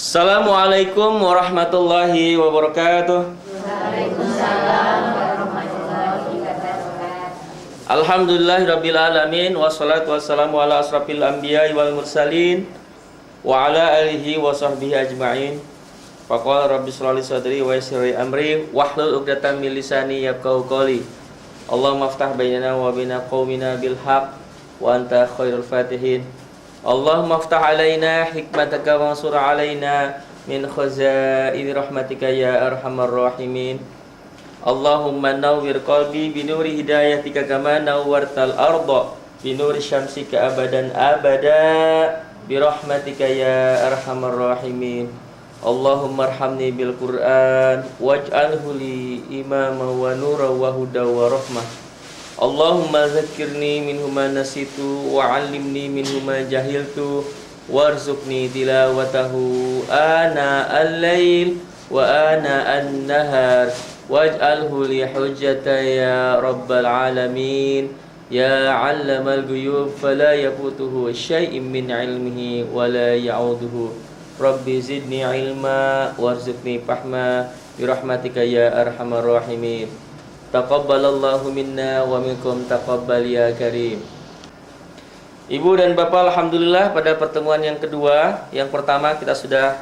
Assalamualaikum warahmatullahi wabarakatuh. Waalaikumsalam warahmatullahi wabarakatuh. Alhamdulillahirabbil alamin wassalatu wassalamu ala asrafil anbiya'i wal mursalin wa ala alihi wa sahbihi ajma'in. Faqala rabbi shrah li sadri wa yassir li amri wahlul 'uqdatam min lisani yafqahu qawli. Allahumma aftah bainana wa baina qaumina bil haqq wa anta khairul fatihin. Allahumma aftah alaina hikmataka wansur alaina min khazaini rahmatika ya arhamar rahimin. Allahumma nawwir qalbi binuri hidayatika kama nawwartal arda binuri syamsika abadan abada birahmatika ya arhamar rahimin. Allahumma arhamni bil Qur'an waj'alhu li imama wa nura wa huda wa rahmah. Allahumma zakkirni minhu ma nasitu wa 'allimni minhu ma jahiltu warzuqni tilawatahu ana al-lail wa ana an-nahar waj'alhu li hujjata ya rabbal alamin ya 'allamal ghuyub fala yafutuhu syai'un min 'ilmihi wa la ya'uduhu rabbi zidni 'ilma warzuqni fahma bi rahmatika ya arhamar rahimin. Taqabbalallahu minna wa minkum taqabbal ya karim. Ibu dan Bapak, alhamdulillah pada pertemuan yang kedua, yang pertama kita sudah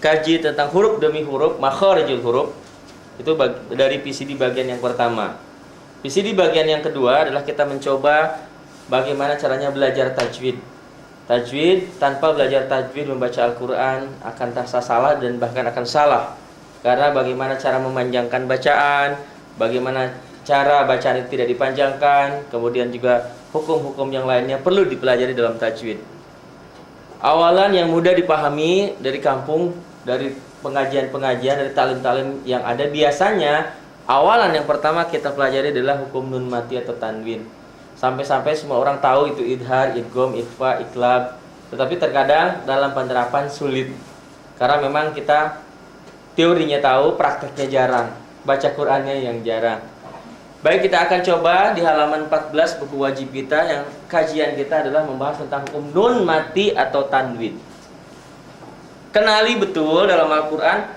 kaji tentang huruf demi huruf, makharijul huruf. Itu dari PCD bagian yang pertama. PCD bagian yang kedua adalah kita mencoba bagaimana caranya belajar tajwid. Tajwid, tanpa belajar tajwid membaca Al-Quran akan terasa salah dan bahkan akan salah. Karena bagaimana cara memanjangkan bacaan, bagaimana cara bacaan itu tidak dipanjangkan, kemudian juga hukum-hukum yang lainnya perlu dipelajari dalam tajwid. Awalan yang mudah dipahami dari kampung, dari pengajian-pengajian, dari talim-talim yang ada, biasanya awalan yang pertama kita pelajari adalah hukum nun mati atau tanwin. Sampai-sampai semua orang tahu itu idhar, idgham, ikhfa, iqlab. Tetapi terkadang dalam penerapan sulit. Karena memang kita teorinya tahu, prakteknya jarang. Baca Qur'annya yang jarang. Baik, kita akan coba di halaman 14 buku wajib kita, yang kajian kita adalah membahas tentang hukum nun mati atau tanwin. Kenali betul dalam Al-Quran,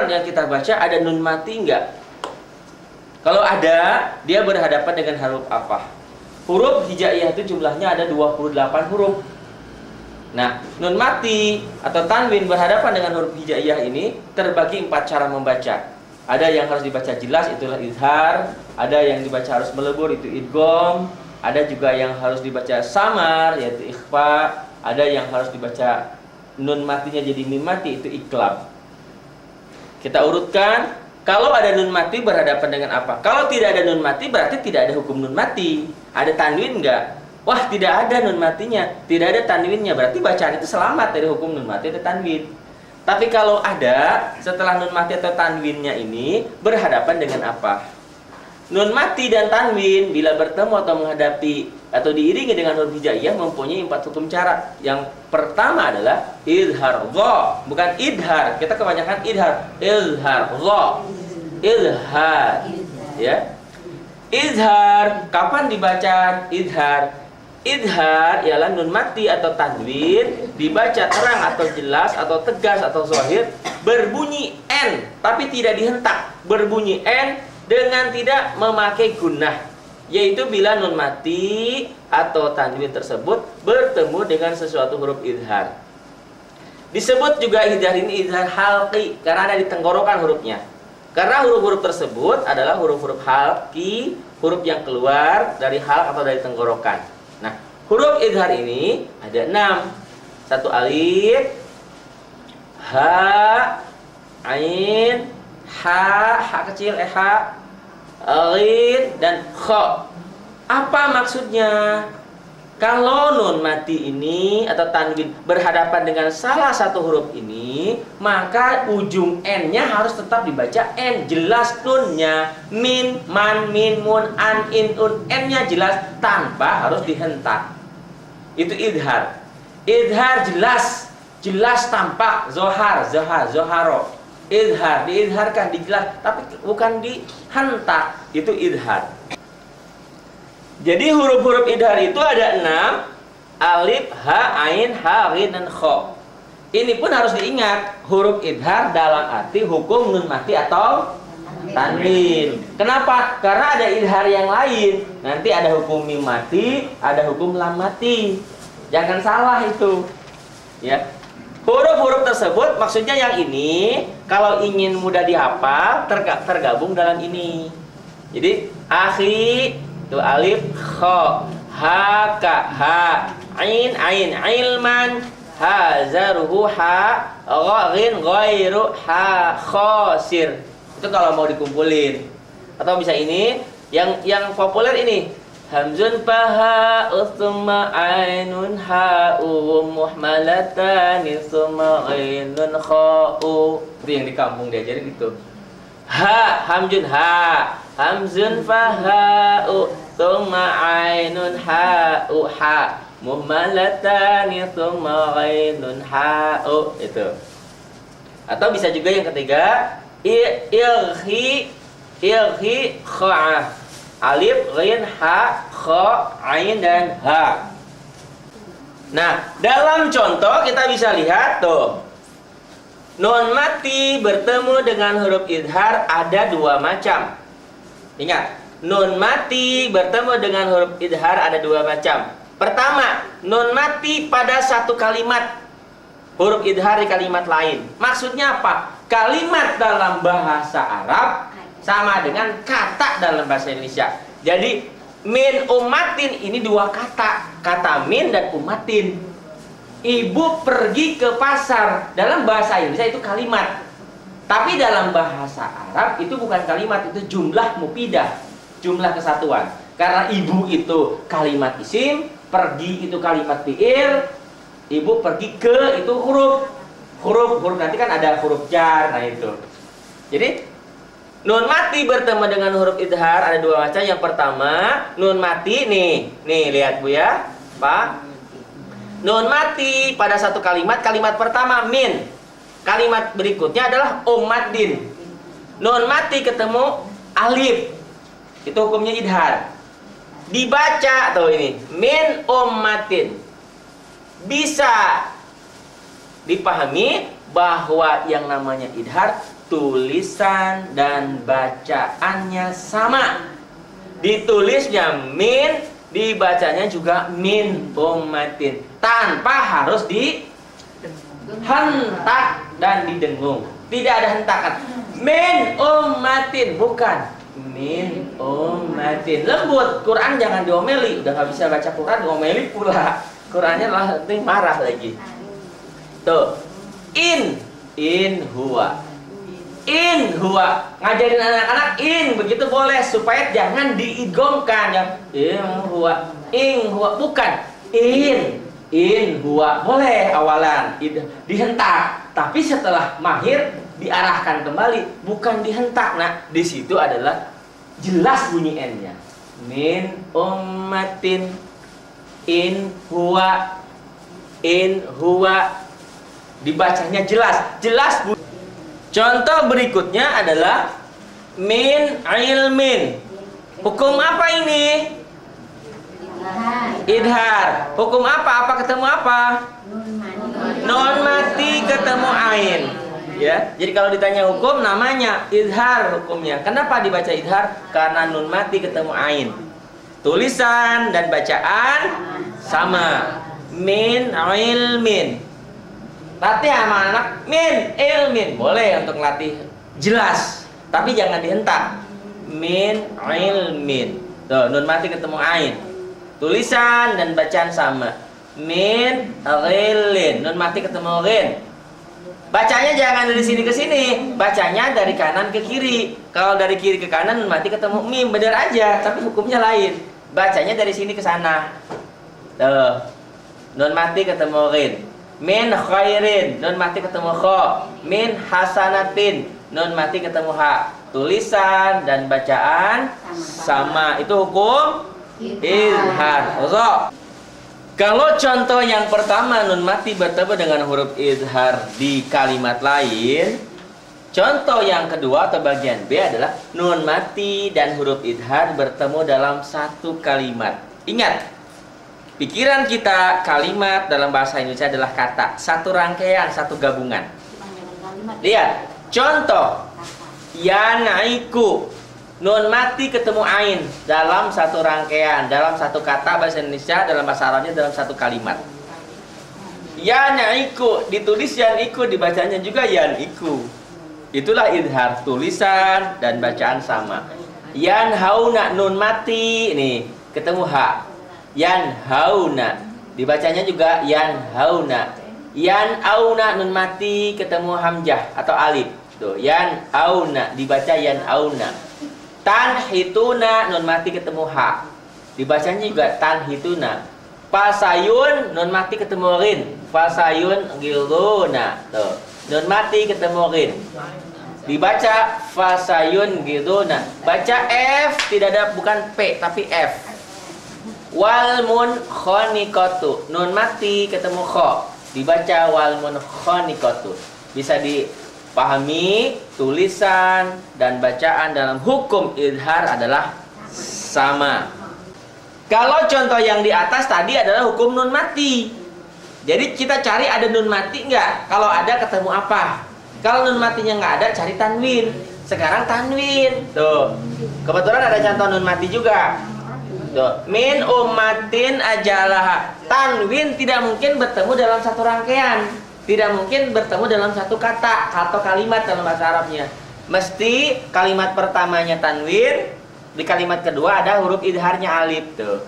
yang kita baca ada nun mati enggak? Kalau ada, dia berhadapan dengan huruf apa? Huruf hijaiyah itu jumlahnya ada 28 huruf. Nah, nun mati atau tanwin berhadapan dengan huruf hijaiyah ini terbagi 4 cara membaca. Ada yang harus dibaca jelas, itulah izhar. Ada yang dibaca harus melebur, itu idgham. Ada juga yang harus dibaca samar, yaitu ikhfa. Ada yang harus dibaca nun matinya jadi mim mati, itu iqlab. Kita urutkan. Kalau ada nun mati berhadapan dengan apa? Kalau tidak ada nun mati berarti tidak ada hukum nun mati. Ada tanwin enggak? Wah, tidak ada nun matinya, tidak ada tanwinnya, berarti bacaan itu selamat dari hukum nun mati atau tanwin. Tapi kalau ada, setelah nun mati atau tanwinnya ini berhadapan dengan apa? Nun mati dan tanwin bila bertemu atau menghadapi atau diiringi dengan huruf hijaiyah mempunyai 4 hukum cara. Yang pertama adalah izhar dha, bukan idhar. Kita kebanyakan idhar. Izhar dha. Izhar. Ya. Izhar, kapan dibaca izhar? Idhar ialah nun mati atau tanwin dibaca terang atau jelas atau tegas atau zahir, berbunyi n tapi tidak dihentak, berbunyi n dengan tidak memakai gunnah, yaitu bila nun mati atau tanwin tersebut bertemu dengan sesuatu huruf idhar. Disebut juga idhar ini idhar halqi karena ada di tenggorokan hurufnya. Karena huruf-huruf tersebut adalah huruf-huruf halqi, huruf yang keluar dari halq atau dari tenggorokan. Nah, huruf idhar ini ada 6. 1 alif, ha, ain, ha kecil, ha, ghin, dan kha. Apa maksudnya? Kalau nun mati ini atau tanwin berhadapan dengan salah satu huruf ini, maka ujung n-nya harus tetap dibaca n, jelas nunnya, min, man, min, mun, an, in, un, n-nya jelas tanpa harus dihentak. Itu idhar. Idhar jelas tampak, zohar, zoharo. Idhar diidharkan, dijelas, tapi bukan dihentak. Itu idhar. Jadi huruf-huruf idhar itu ada 6. Alif, ha, ain, ha, ghin, dan kha. Ini pun harus diingat, huruf idhar dalam arti hukum nun mati atau tanwin. Kenapa? Karena ada idhar yang lain. Nanti ada hukum mim mati, ada hukum lam mati. Jangan salah itu. Ya. Huruf-huruf tersebut maksudnya yang ini kalau ingin mudah dihafal tergabung dalam ini. Jadi akhi itu alif kha, ha ka ha, ain ilman, ha zarhu ha, ghain ghairu ha khasir. Itu kalau mau dikumpulin. Atau bisa ini yang populer ini hamzun faha tsumma ainun ha'u muhmalatani tsumma ainun kha'u. Itu yang di kampung diajarin gitu. Ha hamzun faha tsumma ainun ha'u ha muhmalatani tsumma ainun ha'u. Itu. Atau bisa juga yang ketiga ilhi kha, alif, ghain, ha, kha, ain dan ha. Nah, dalam contoh kita bisa lihat tuh. Nun mati bertemu dengan huruf idhar ada dua macam. Ingat, nun mati bertemu dengan huruf idhar ada dua macam. Pertama, nun mati pada satu kalimat, huruf idhar di kalimat lain. Maksudnya apa? Kalimat dalam bahasa Arab sama dengan kata dalam bahasa Indonesia. Jadi min ummatin ini dua kata, kata min dan ummatin. Ibu pergi ke pasar, dalam bahasa Indonesia itu kalimat. Tapi dalam bahasa Arab itu bukan kalimat, itu jumlah mufidah, jumlah kesatuan. Karena ibu itu kalimat isim, pergi itu kalimat fi'il, ibu pergi ke itu huruf nanti kan ada huruf jar. Nah itu. Jadi nun mati bertemu dengan huruf idhar ada dua macam. Yang pertama, nun mati nih lihat Bu ya, Pak. Nun mati pada satu kalimat pertama min. Kalimat berikutnya adalah ummatin. Nun mati ketemu alif. Itu hukumnya idhar. Dibaca tuh ini, min ummatin. Bisa dipahami bahwa yang namanya idhar tulisan dan bacaannya sama. Ditulisnya min, dibacanya juga min ummatin, tanpa harus dihentak dan didengung. Tidak ada hentakan. Min ummatin, bukan min ummatin. Lembut. Quran jangan diomeli. Udah nggak bisa baca Quran, diomeli pula. Qurannya nanti marah lagi. Tuh, in huwa, ngajarin anak-anak in begitu boleh, supaya jangan diidghamkan yang huwa, bukan in huwa boleh awalan dihentak, tapi setelah mahir diarahkan kembali, bukan dihentak. Nah, di situ adalah jelas bunyi n-nya. Min ummatin in huwa dibacanya jelas. Contoh berikutnya adalah min ilmin. Hukum apa ini? Idhar. Hukum apa? Apa ketemu apa? Nun mati ketemu ain. Ya. Jadi kalau ditanya hukum, namanya idhar hukumnya. Kenapa dibaca idhar? Karena nun mati ketemu ain. Tulisan dan bacaan sama. Min ilmin. Latih sama anak min ilmin, boleh untuk latih jelas, tapi jangan dihentak. Min ilmin. Tuh, nun mati ketemu ain. Tulisan dan bacaan sama. Min ghilin. Nun mati ketemu ghin. Bacanya jangan dari sini ke sini, bacanya dari kanan ke kiri. Kalau dari kiri ke kanan nun mati ketemu mim, bener aja, tapi hukumnya lain. Bacanya dari sini ke sana. Tuh. Nun mati ketemu ghin. Min khairin, nun mati ketemu kha. Min hasanatin, nun mati ketemu ha. Tulisan dan bacaan sama. Itu hukum idhar. Kalau contoh yang pertama nun mati bertemu dengan huruf idhar di kalimat lain, contoh yang kedua atau bagian B adalah nun mati dan huruf idhar bertemu dalam satu kalimat. Ingat, Pikiran kita kalimat dalam bahasa Indonesia adalah kata, satu rangkaian, satu gabungan. Lihat, contoh yanaiku, nun mati ketemu ain dalam satu rangkaian, dalam satu kata bahasa Indonesia, dalam bahasa Arabnya dalam satu kalimat. Yanaiku ditulis yaniku, dibacanya juga yaniku. Itulah idhar, tulisan dan bacaan sama. Yanhauna nun mati nih ketemu ha. Yanhauna dibacanya juga yanhauna. Yanauna nun mati ketemu hamzah atau alif. Tuh, yanauna dibaca yanauna. Tanhituna nun mati ketemu ha. Dibacanya juga tanhituna. Fasayun nun mati ketemu rin. Fasayun giluna. Tuh, nun mati ketemu rin. Dibaca fasayun giluna. Baca F, tidak ada, bukan P tapi F. Wal munkhaniqatu, nun mati ketemu kha. Dibaca wal munkhaniqatu. Bisa dipahami, tulisan dan bacaan dalam hukum idhar adalah sama. Kalau contoh yang di atas tadi adalah hukum nun mati. Jadi kita cari ada nun mati enggak? Kalau ada ketemu apa? Kalau nun matinya enggak ada, cari tanwin. Sekarang tanwin. Tuh. Kebetulan ada contoh nun mati juga. Tuh. Min ummatin ajalah. Tanwin tidak mungkin bertemu dalam satu rangkaian. Tidak mungkin bertemu dalam satu kata atau kalimat dalam bahasa Arabnya. Mesti kalimat pertamanya tanwin, di kalimat kedua ada huruf idharnya alif tuh.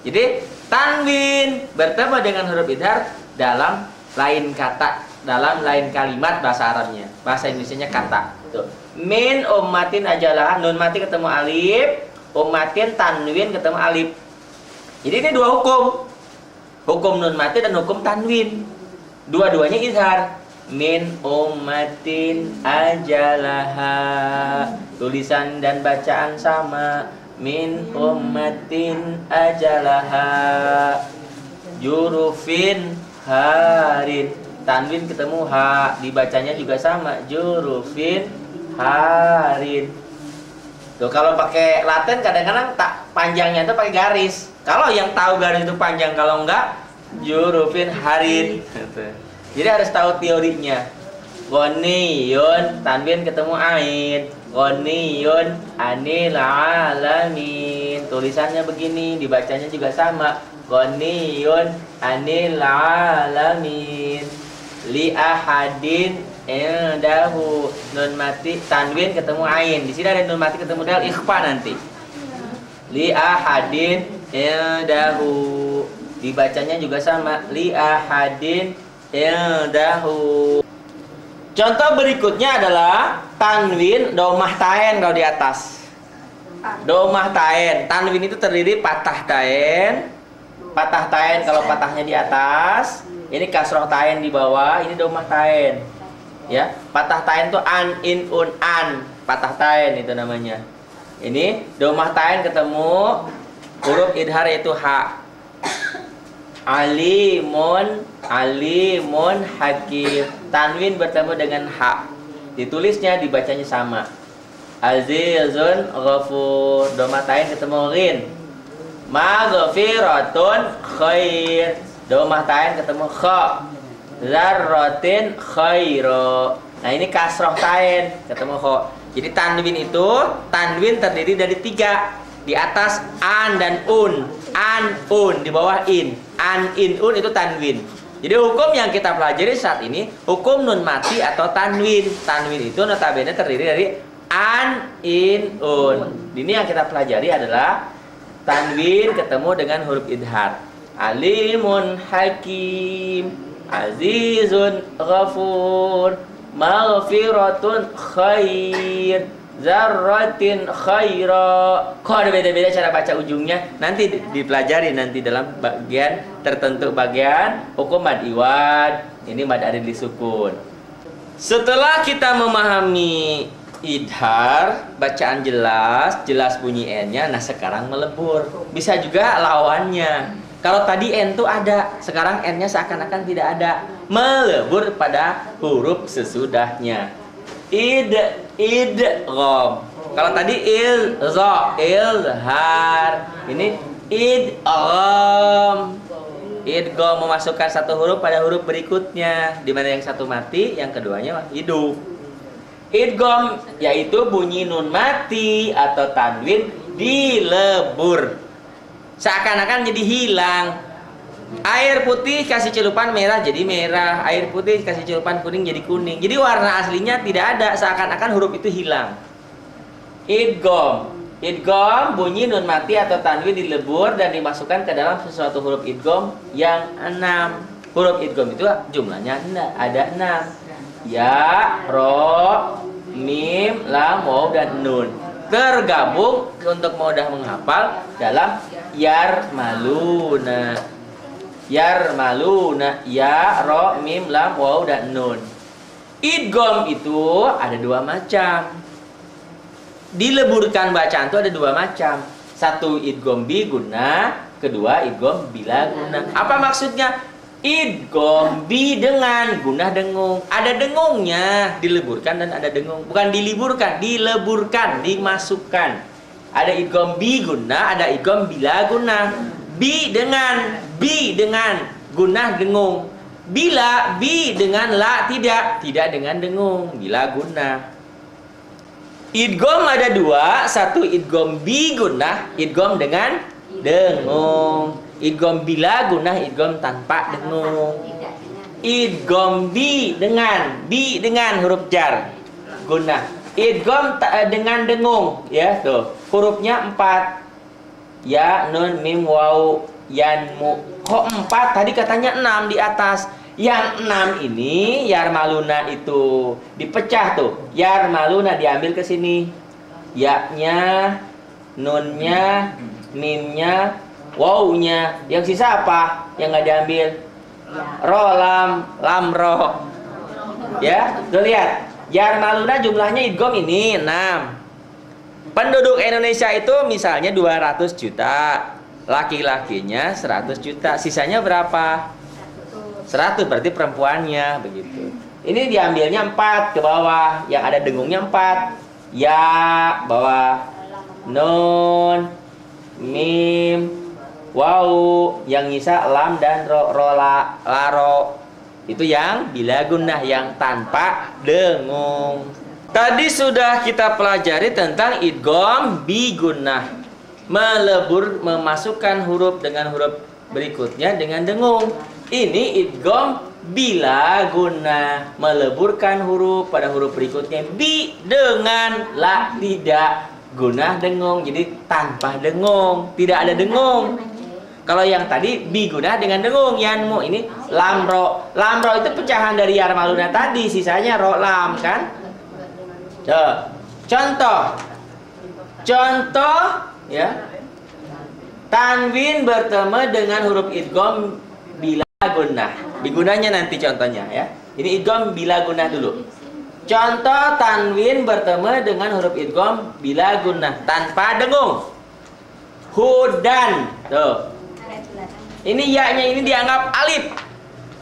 Jadi tanwin bertemu dengan huruf idhar dalam lain kata, dalam lain kalimat bahasa Arabnya. Bahasa Indonesianya kata. Tuh. Min ummatin ajalah, nun mati ketemu alif, ummatin tanwin ketemu alif. Jadi ini dua hukum. Hukum nun mati dan hukum tanwin. Dua-duanya izhar. Min ummatin ajalaha. Tulisan dan bacaan sama. Min ummatin ajalaha. Jurufin harin. Tanwin ketemu ha, dibacanya juga sama. Jurufin harin. Tuh, kalau pakai Latin kadang-kadang tak panjangnya itu pakai garis. Kalau yang tahu garis itu panjang, kalau enggak jurufin harin. Jadi harus tahu teorinya. Ghaniyun, tanwin ketemu ain. Ghaniyun anil alamin. Tulisannya begini, dibacanya juga sama. Ghaniyun anil alamin. Li ahadin indahu, nun mati tanwin ketemu ain. Di sini ada nun mati ketemu dal, ikhfa nanti. Li ahadin indahu, dibacanya juga sama. Li ahadin indahu. Contoh berikutnya adalah tanwin domah tain kalau di atas. Domah tain, tanwin itu terdiri patah tain. Patah tain kalau patahnya di atas, ini kasroh tain di bawah, ini domah tain. Ya, patah tain itu an, in, un, an. Patah tain itu namanya. Ini domah tain ketemu huruf idhar yaitu ha. Alimun, alimun hakim. Tanwin bertemu dengan ha. Ditulisnya, dibacanya sama. Azizun ghafur. Domah tain ketemu rin. Maghfiratun khair. Domah tain ketemu kha. Zarratin khairo. Nah, ini kasroh tain ketemu kha. Jadi tanwin itu, tanwin terdiri dari 3. Di atas an dan un. An, un, di bawah in. An, in, un itu tanwin. Jadi hukum yang kita pelajari saat ini hukum nun mati atau tanwin. Tanwin itu notabene terdiri dari an, in, un. Ini yang kita pelajari adalah tanwin ketemu dengan huruf idhar. Alimun hakim, azizun ghafur, maghfiratun khair, zarratin khaira. Kok ada beda-beda cara baca ujungnya? Nanti dipelajari nanti dalam bagian tertentu, bagian hukum mad iwad. Ini mad adil disukun. Setelah kita memahami idhar, bacaan jelas, jelas bunyi n-nya. Nah, sekarang melebur. Bisa juga lawannya. Kalau tadi n itu ada, sekarang n-nya seakan-akan tidak ada. Melebur pada huruf sesudahnya. Idgham. Kalau tadi ilza, ilhar. Ini idgham. Idgham memasukkan satu huruf pada huruf berikutnya, di mana yang satu mati, yang keduanya hidup. Idgham yaitu bunyi nun mati atau tanwin dilebur, seakan-akan jadi hilang. Air putih kasih celupan merah jadi merah, air putih kasih celupan kuning jadi kuning. Jadi warna aslinya tidak ada, seakan-akan huruf itu hilang. Idgham. Idgham bunyi nun mati atau tanwin dilebur dan dimasukkan ke dalam sesuatu huruf idgham yang 6. Huruf idgham itu jumlahnya ada 6. Ya, ro, mim, lam, waw, dan nun. Tergabung untuk mudah menghafal dalam yarmaluna. Yarmaluna, ya, ro, mim, lam, waw, dan nun. Idgham itu ada 2 macam. Dileburkan bacaan itu ada 2 macam. Satu idgham bi guna, kedua idgham bila guna. Apa maksudnya? Idgham bi dengan gunah dengung. Ada dengungnya, dileburkan dan ada dengung. Bukan diliburkan, dileburkan, dimasukkan. Ada idgham bi guna, ada idgham bila guna. Bi dengan gunah dengung. Bila bi dengan la tidak dengan dengung, bila guna. Idgham ada 2, satu idgham bi gunnah, idgham dengan dengung. Idgham bila gunnah, idgham tanpa dengung. Idgham bi dengan huruf jar gunnah. Idgham dengan dengung, ya tuh. Hurufnya 4. Ya, nun, mim, waw, yan, mu. Kok 4? Tadi katanya 6 di atas. Yang 6 ini yarmaluna itu dipecah tuh. Yarmaluna diambil ke sini. Ya-nya, nunnya, mimnya, wawnya. Yang sisa apa? Yang nggak diambil? Ro, lam, ro. Ya, tuh lihat. Yarmaluna jumlahnya idgham ini 6. Penduduk Indonesia itu misalnya 200 juta. Laki-lakinya 100 juta. Sisanya berapa? 100, berarti perempuannya begitu. Ini diambilnya 4 ke bawah, yang ada dengungnya 4. Ya bawah, nun, mim, waw, yang nyisa lam dan ro, ro. Itu yang bila gunnah, yang tanpa dengung. Tadi sudah kita pelajari tentang idgham bi gunnah, melebur, memasukkan huruf dengan huruf berikutnya dengan dengung. Ini idgham bila guna, meleburkan huruf pada huruf berikutnya bi dengan la tidak guna dengung, jadi tanpa dengung, tidak ada dengung. Kalau yang tadi bi guna dengan dengung, yanmu ini lamro. Lamro itu pecahan dari yarmaluna tadi, sisanya ro lam kan? Contoh ya. Tanwin bertemu dengan huruf idgham bila gunnah. Bigunanya nanti contohnya ya. Ini idgham bila gunnah dulu. Contoh tanwin bertemu dengan huruf idgham bila gunnah tanpa dengung. Hudan. Tuh. Ini ya-nya ini dianggap alif.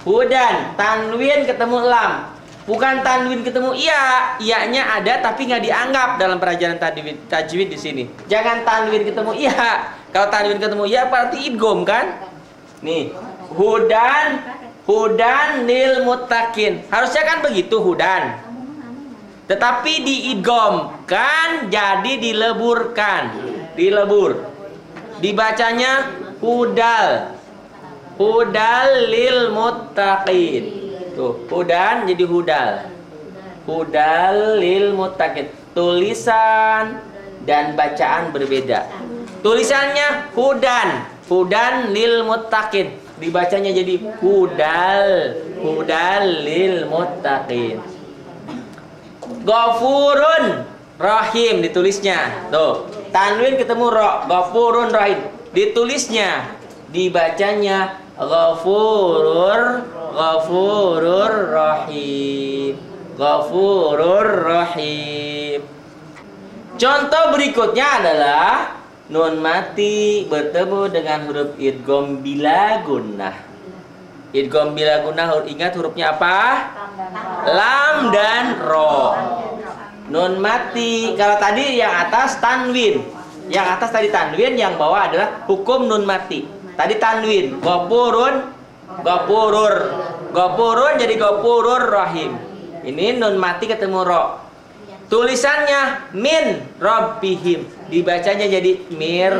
Hudan. Tanwin ketemu lam. Bukan tanwin ketemu iya. Iya-nya ada tapi nggak dianggap dalam pelajaran tajwid di sini. Jangan tanwin ketemu iya. Kalau tanwin ketemu iya berarti idgham kan? Nih. Hudan lil muttaqin. Harusnya kan begitu hudan. Tetapi diidghamkan jadi dileburkan. Dilebur. Dibacanya hudal. Hudal lil muttaqin. Tuh, hudan jadi hudal. Hudal lil muttaqin. Tulisan dan bacaan berbeda. Tulisannya hudan. Hudan lil muttaqin. Dibacanya jadi hudal lil muttaqin. Ghafurun rahim ditulisnya. Tuh, tanwin ketemu ro, ghafurun rahim. Ditulisnya, dibacanya ghafurur rahim. Ghafurur rahim. Contoh berikutnya adalah nun mati bertemu dengan huruf idgham bila gunnah. Idgham bila gunnah, ingat hurufnya apa? Lam dan ro. Nun mati, kalau tadi yang atas tanwin. Yang atas tadi tanwin, yang bawah adalah hukum nun mati. Tadi tanwin, gopurun, gopurur. Gopurun jadi gopurur rahim. Ini nun mati ketemu ro. Tulisannya min rabbihim. Dibacanya jadi mir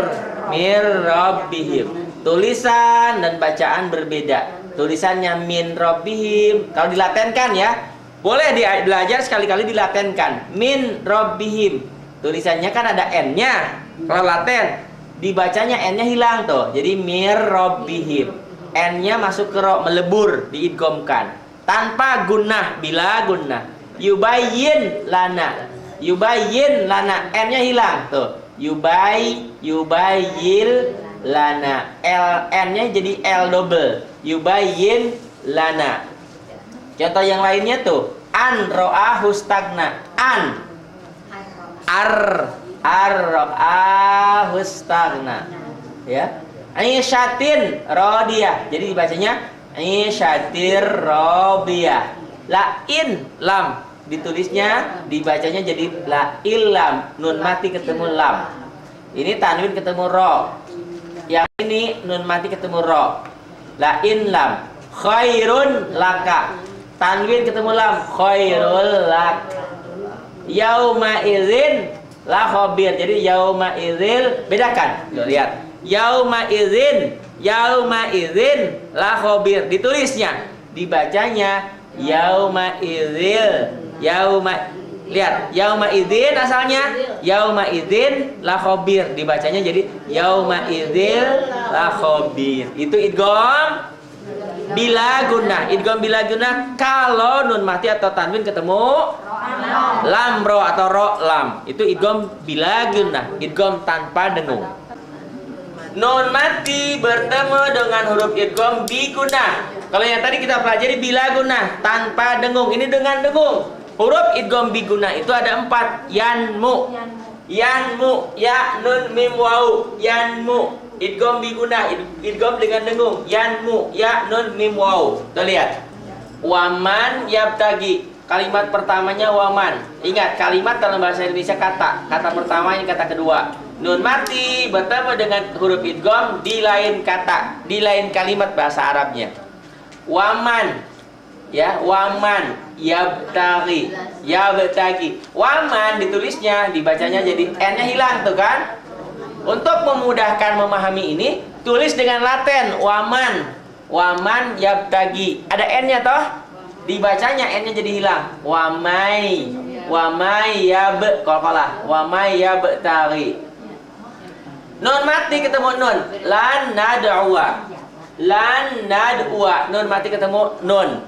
rabbihim. Tulisan dan bacaan berbeda. Tulisannya min rabbihim. Kalau dilatenkan ya, boleh belajar sekali-kali dilatenkan. Min rabbihim. Tulisannya kan ada n-nya. Kalau laten, dibacanya n-nya hilang tuh. Jadi mir rabbihim. N-nya masuk ke ro, melebur, diidghamkan. Tanpa gunnah, bila gunnah. Yubayyin lana. Yubayyin lana. N-nya hilang tuh. Yubayyil lana. N-nya jadi L double. Yubayyin lana. Contoh yang lainnya tuh. An ro'ahu stagna. An. Ar-ro'ahu stagna. Ya. Aisyatin rodiyah. Jadi dibacanya Aisyatir rodiyah. Lain lam. Ditulisnya, dibacanya jadi la ilam. Nun mati ketemu lam. Ini tanwin ketemu ro. Yang ini nun mati ketemu ro. La in lam. Khairun laka. Tanwin ketemu lam. Khairul lak. Yauma idzin la khabir. Jadi yauma idzil, bedakan. Loh, lihat. Yauma idzin la khabir. Ditulisnya, dibacanya yauma idzil. Lihat, yauma idzin asalnya yauma idzin la khabir, dibacanya jadi yauma idzil la khabir. Itu idgham bila gunnah. Idgham bila gunnah kalau nun mati atau tanwin ketemu lam ro atau ro lam. Itu idgham bila gunnah, idgham tanpa dengung. Nun mati bertemu dengan huruf idgham bi gunnah. Kalau yang tadi kita pelajari bila gunnah tanpa dengung, ini dengan dengung. Huruf idgham bi gunnah itu ada 4. Yanmu, ya nun mim wau. Yanmu, idgham bi gunnah, idgham dengan dengung. Yanmu, ya nun mim wau. Kita lihat. Waman yabtagi. Kalimat pertamanya waman. Ingat, kalimat dalam bahasa Indonesia kata. Kata pertama ini kata kedua. Nun mati bertemu dengan huruf idgham di lain kata, di lain kalimat bahasa Arabnya. Waman, ya, waman yabtagi. Waman ditulisnya, dibacanya jadi n-nya hilang tuh kan. Untuk memudahkan memahami ini, tulis dengan laten waman yabtagi. Ada n-nya toh, dibacanya n-nya jadi hilang. Wamai qalqalah. Wamai yabtagi. Nun mati ketemu nun. Lan nad'uwa. Nun mati ketemu nun.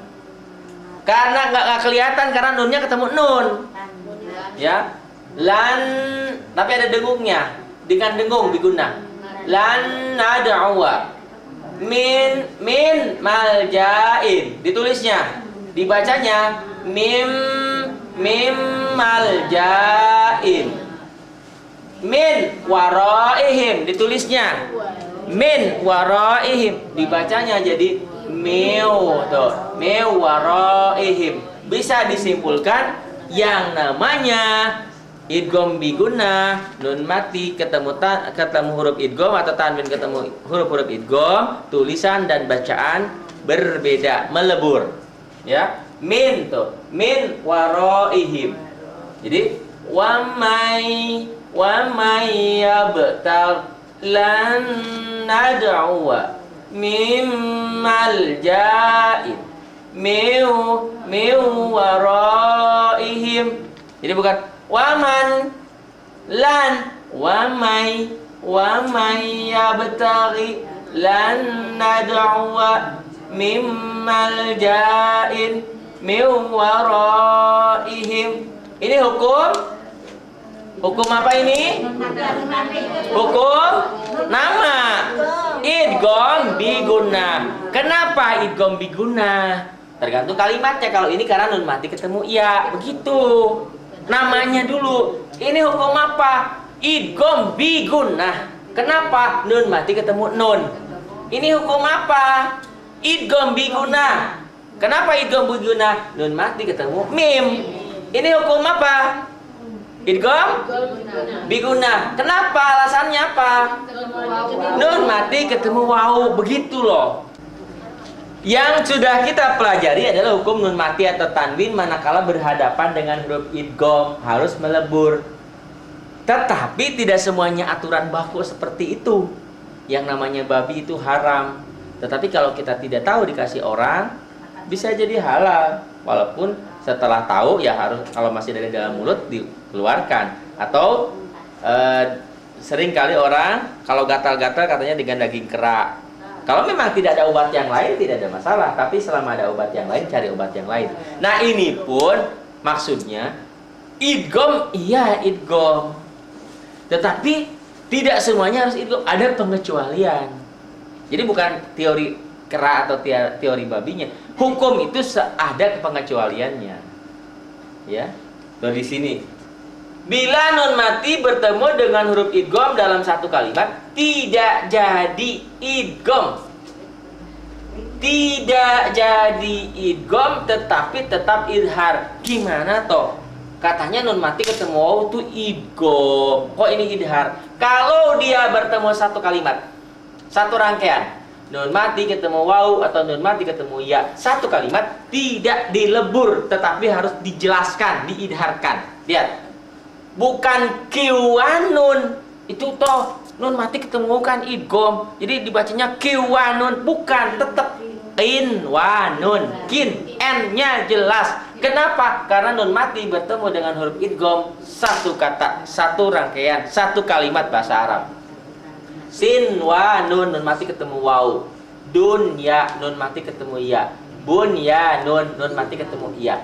Karena nggak kelihatan karena nunnya ketemu nun. Ya. Lan, tapi ada dengungnya. Dengan dengung biguna. Lan nad'uwa min maljain. Ditulisnya, dibacanya mim maljain. Min waraihim, ditulisnya min waraihim, dibacanya jadi meu tuh, meu waraihim. Bisa disimpulkan yang namanya idgham bi gunnah, nun mati ketemu huruf idgham atau tanwin ketemu huruf idgham, tulisan dan bacaan berbeda, melebur. Ya, min tuh, min waraihim. Jadi wa may yabtagh lan nad'uwa mimmal ja'in min waraihim. Jadi bukan waman lan wa may yabtaghi lan nad'uwa mimmal ja'in min waraihim. Ini hukum apa ini? Hukum nama. Idgham bi gunnah. Kenapa idgham bi gunnah? Tergantung kalimatnya. Kalau ini karena nun mati ketemu ya, begitu. Namanya dulu. Ini hukum apa? Idgham bi gunnah. Kenapa? Nun mati ketemu nun. Ini hukum apa? Idgham bi gunnah. Kenapa idgham bi gunnah? Nun mati ketemu mim. Ini hukum apa? Idgham biguna. Kenapa? Alasannya apa? Nun mati ketemu wawu, begitu loh. Yang sudah kita pelajari adalah hukum nun mati atau tanwin manakala berhadapan dengan huruf idgham harus melebur. Tetapi tidak semuanya aturan baku seperti itu. Yang namanya babi itu haram. Tetapi kalau kita tidak tahu dikasih orang, bisa jadi halal. Walaupun setelah tahu ya harus, kalau masih dari dalam mulut dikeluarkan. Atau sering kali orang kalau gatal-gatal katanya dengan daging kera. Kalau memang tidak ada obat yang lain tidak ada masalah. Tapi selama ada obat yang lain, cari obat yang lain. Nah ini pun maksudnya idgham, iya idgham. Tetapi tidak semuanya harus idgham, ada pengecualian. Jadi bukan teori kera atau teori babinya. Hukum itu ada pengecualiannya. Ya. Tuh di sini. Bila nun mati bertemu dengan huruf idgham dalam satu kalimat, tidak jadi idgham. Tidak jadi idgham tetapi tetap idhar. Gimana toh? Katanya nun mati ketemu wawu itu idgham. Kok ini idhar? Kalau dia bertemu satu kalimat, satu rangkaian, nun mati ketemu wawu atau nun mati ketemu ya, satu kalimat tidak dilebur tetapi harus dijelaskan, diidharkan. Lihat. Bukan kiwanun. Itu toh nun mati ketemu kan idgham. Jadi dibacanya kiwanun, bukan, tetap kinwanun. Kin, n-nya jelas. Kenapa? Karena nun mati bertemu dengan huruf idgham satu kata, satu rangkaian, satu kalimat bahasa Arab. Sin wa nun, nun mati ketemu wawu. Dun ya, nun mati ketemu ya. Bun ya nun, nun mati ketemu ya.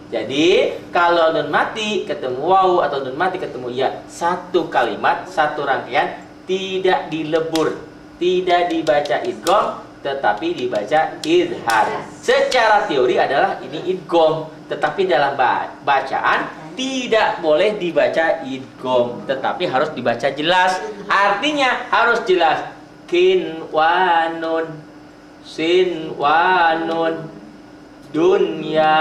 Jadi kalau nun mati ketemu wawu atau nun mati ketemu ya, satu kalimat, satu rangkaian, tidak dilebur, tidak dibaca idgham, tetapi dibaca idhar. Secara teori adalah ini idgham, tetapi dalam bacaan tidak boleh dibaca idgham, tetapi harus dibaca jelas. Artinya harus jelas. Kinwanun, sinwanun, dunya,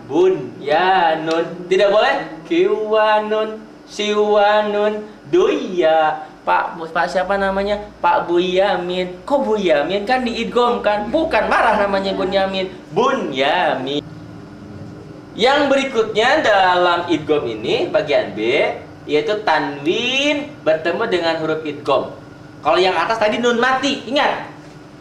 bunyanun. Tidak boleh kiwanun, siwanun, doya. Pak siapa namanya? Pak Buyamin. Kok Buyamin? Kan diidgham kan? Bukan, marah namanya Bunyamin. Bunyamin. Yang berikutnya dalam idgham ini bagian B, yaitu tanwin bertemu dengan huruf idgham. Kalau yang atas tadi nun mati, ingat.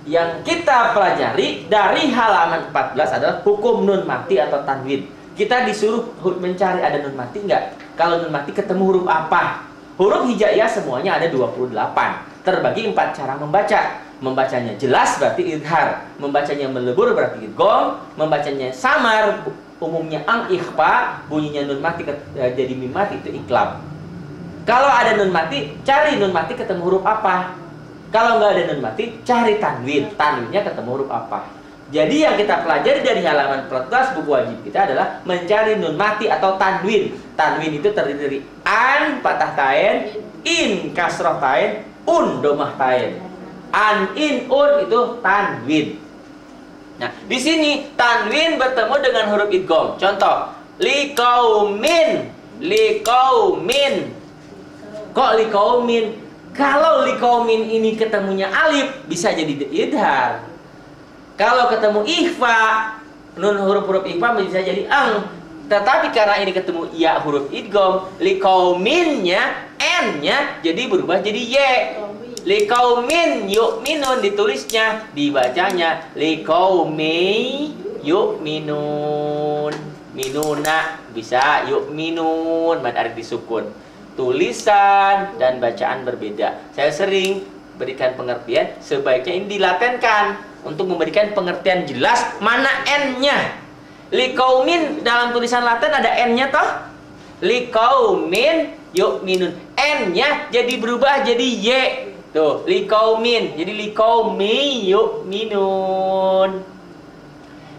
Yang kita pelajari dari halaman 14 adalah hukum nun mati atau tanwin. Kita disuruh mencari ada nun mati enggak? Kalau nun mati ketemu huruf apa? Huruf hijaiyah semuanya ada 28. Terbagi 4 cara membaca. Membacanya jelas berarti idhar, membacanya melebur berarti idgham, membacanya samar umumnya ang ikhfa, bunyinya nun mati jadi mim mati itu iqlab. Kalau ada nun mati, cari nun mati ketemu huruf apa? Kalau nggak ada nun mati, cari tanwin. Tanwinnya ketemu huruf apa? Jadi yang kita pelajari dari halaman 14 buku wajib kita adalah mencari nun mati atau tanwin. Tanwin itu terdiri dari an patah tain, in kasroh tain, un domah tain. An, in, un itu tanwin. Nah, di sini tanwin bertemu dengan huruf idgham. Contoh, liqaumin, liqaumin. Kok liqaumin? Kalau liqaumin ini ketemunya alif, bisa jadi idhar. Kalau ketemu ikhfa, nun huruf-huruf ikhfa bisa jadi ang. Tetapi karena ini ketemu ya huruf idgham, liqauminnya n-nya jadi berubah jadi y. Liqaumin yu'minun ditulisnya, dibacanya liqaumi yu'minun. Minuna bisa yu'minun, mad arif disukun. Tulisan dan bacaan berbeda. Saya sering berikan pengertian, sebaiknya ini dilatenkan untuk memberikan pengertian jelas mana n-nya. Liqaumin dalam tulisan Latin ada n-nya toh? Liqaumin yu'minun. N-nya jadi berubah jadi y. Tuh, liqaumin jadi liqaumi yu'minun.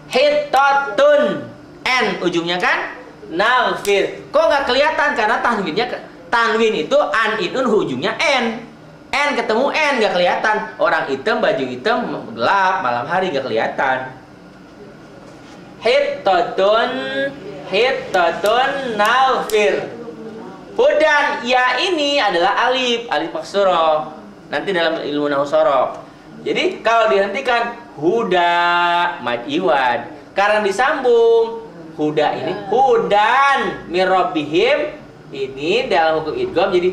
Hittatun, n ujungnya kan? Nalfir. Kok nggak kelihatan karena tanwin itu an inun ujungnya n. N ketemu N nggak kelihatan. Orang hitam baju hitam gelap malam hari nggak kelihatan. Hittatun, hittatun nalfir. Hudan, ya ini adalah alif maksuro. Nanti dalam ilmu nahwu shorof. Jadi kalau dihentikan huda mad iwad. Karena disambung huda ini hudan mirrobbihim, ini dalam hukum idgham jadi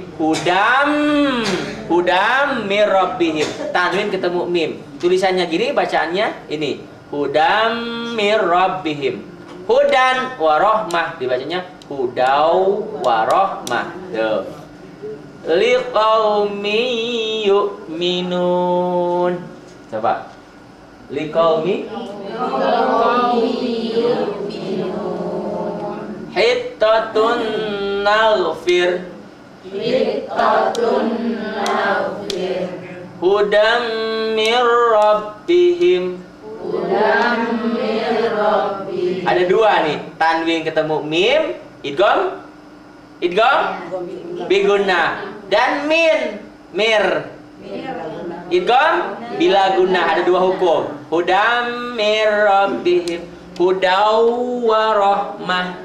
hudam mirrobbihim. Tanwin ketemu mim. Tulisannya gini, bacaannya ini hudam mirrobbihim. Hudan warohmah, dibacanya hudau warohmah. Tuh. Liqaumi yu'minun. Coba. Liqaumi hittatun naghfir. Hudam mir rabbihim. Ada dua nih, tanwin ketemu mim, idgham biguna, dan mir idgham bila guna. Ada dua hukum. Hudam mir rabbihim, hudau warahmah.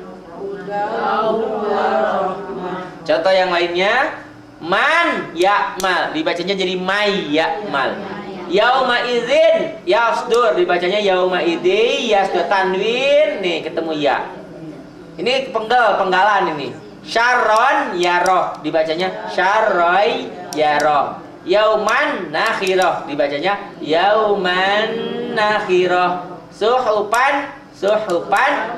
Contoh yang lainnya, man ya'mal, dibacanya jadi may ya'mal. Yauma idzin yasdur, dibacanya yauma idzi yasdur. Tanwin nih ketemu ya. Ini penggalan ini. Syarron yaroh, dibacanya syarroi yaroh. Yauman nakhiroh, dibacanya yauman nakhiroh. Suhupan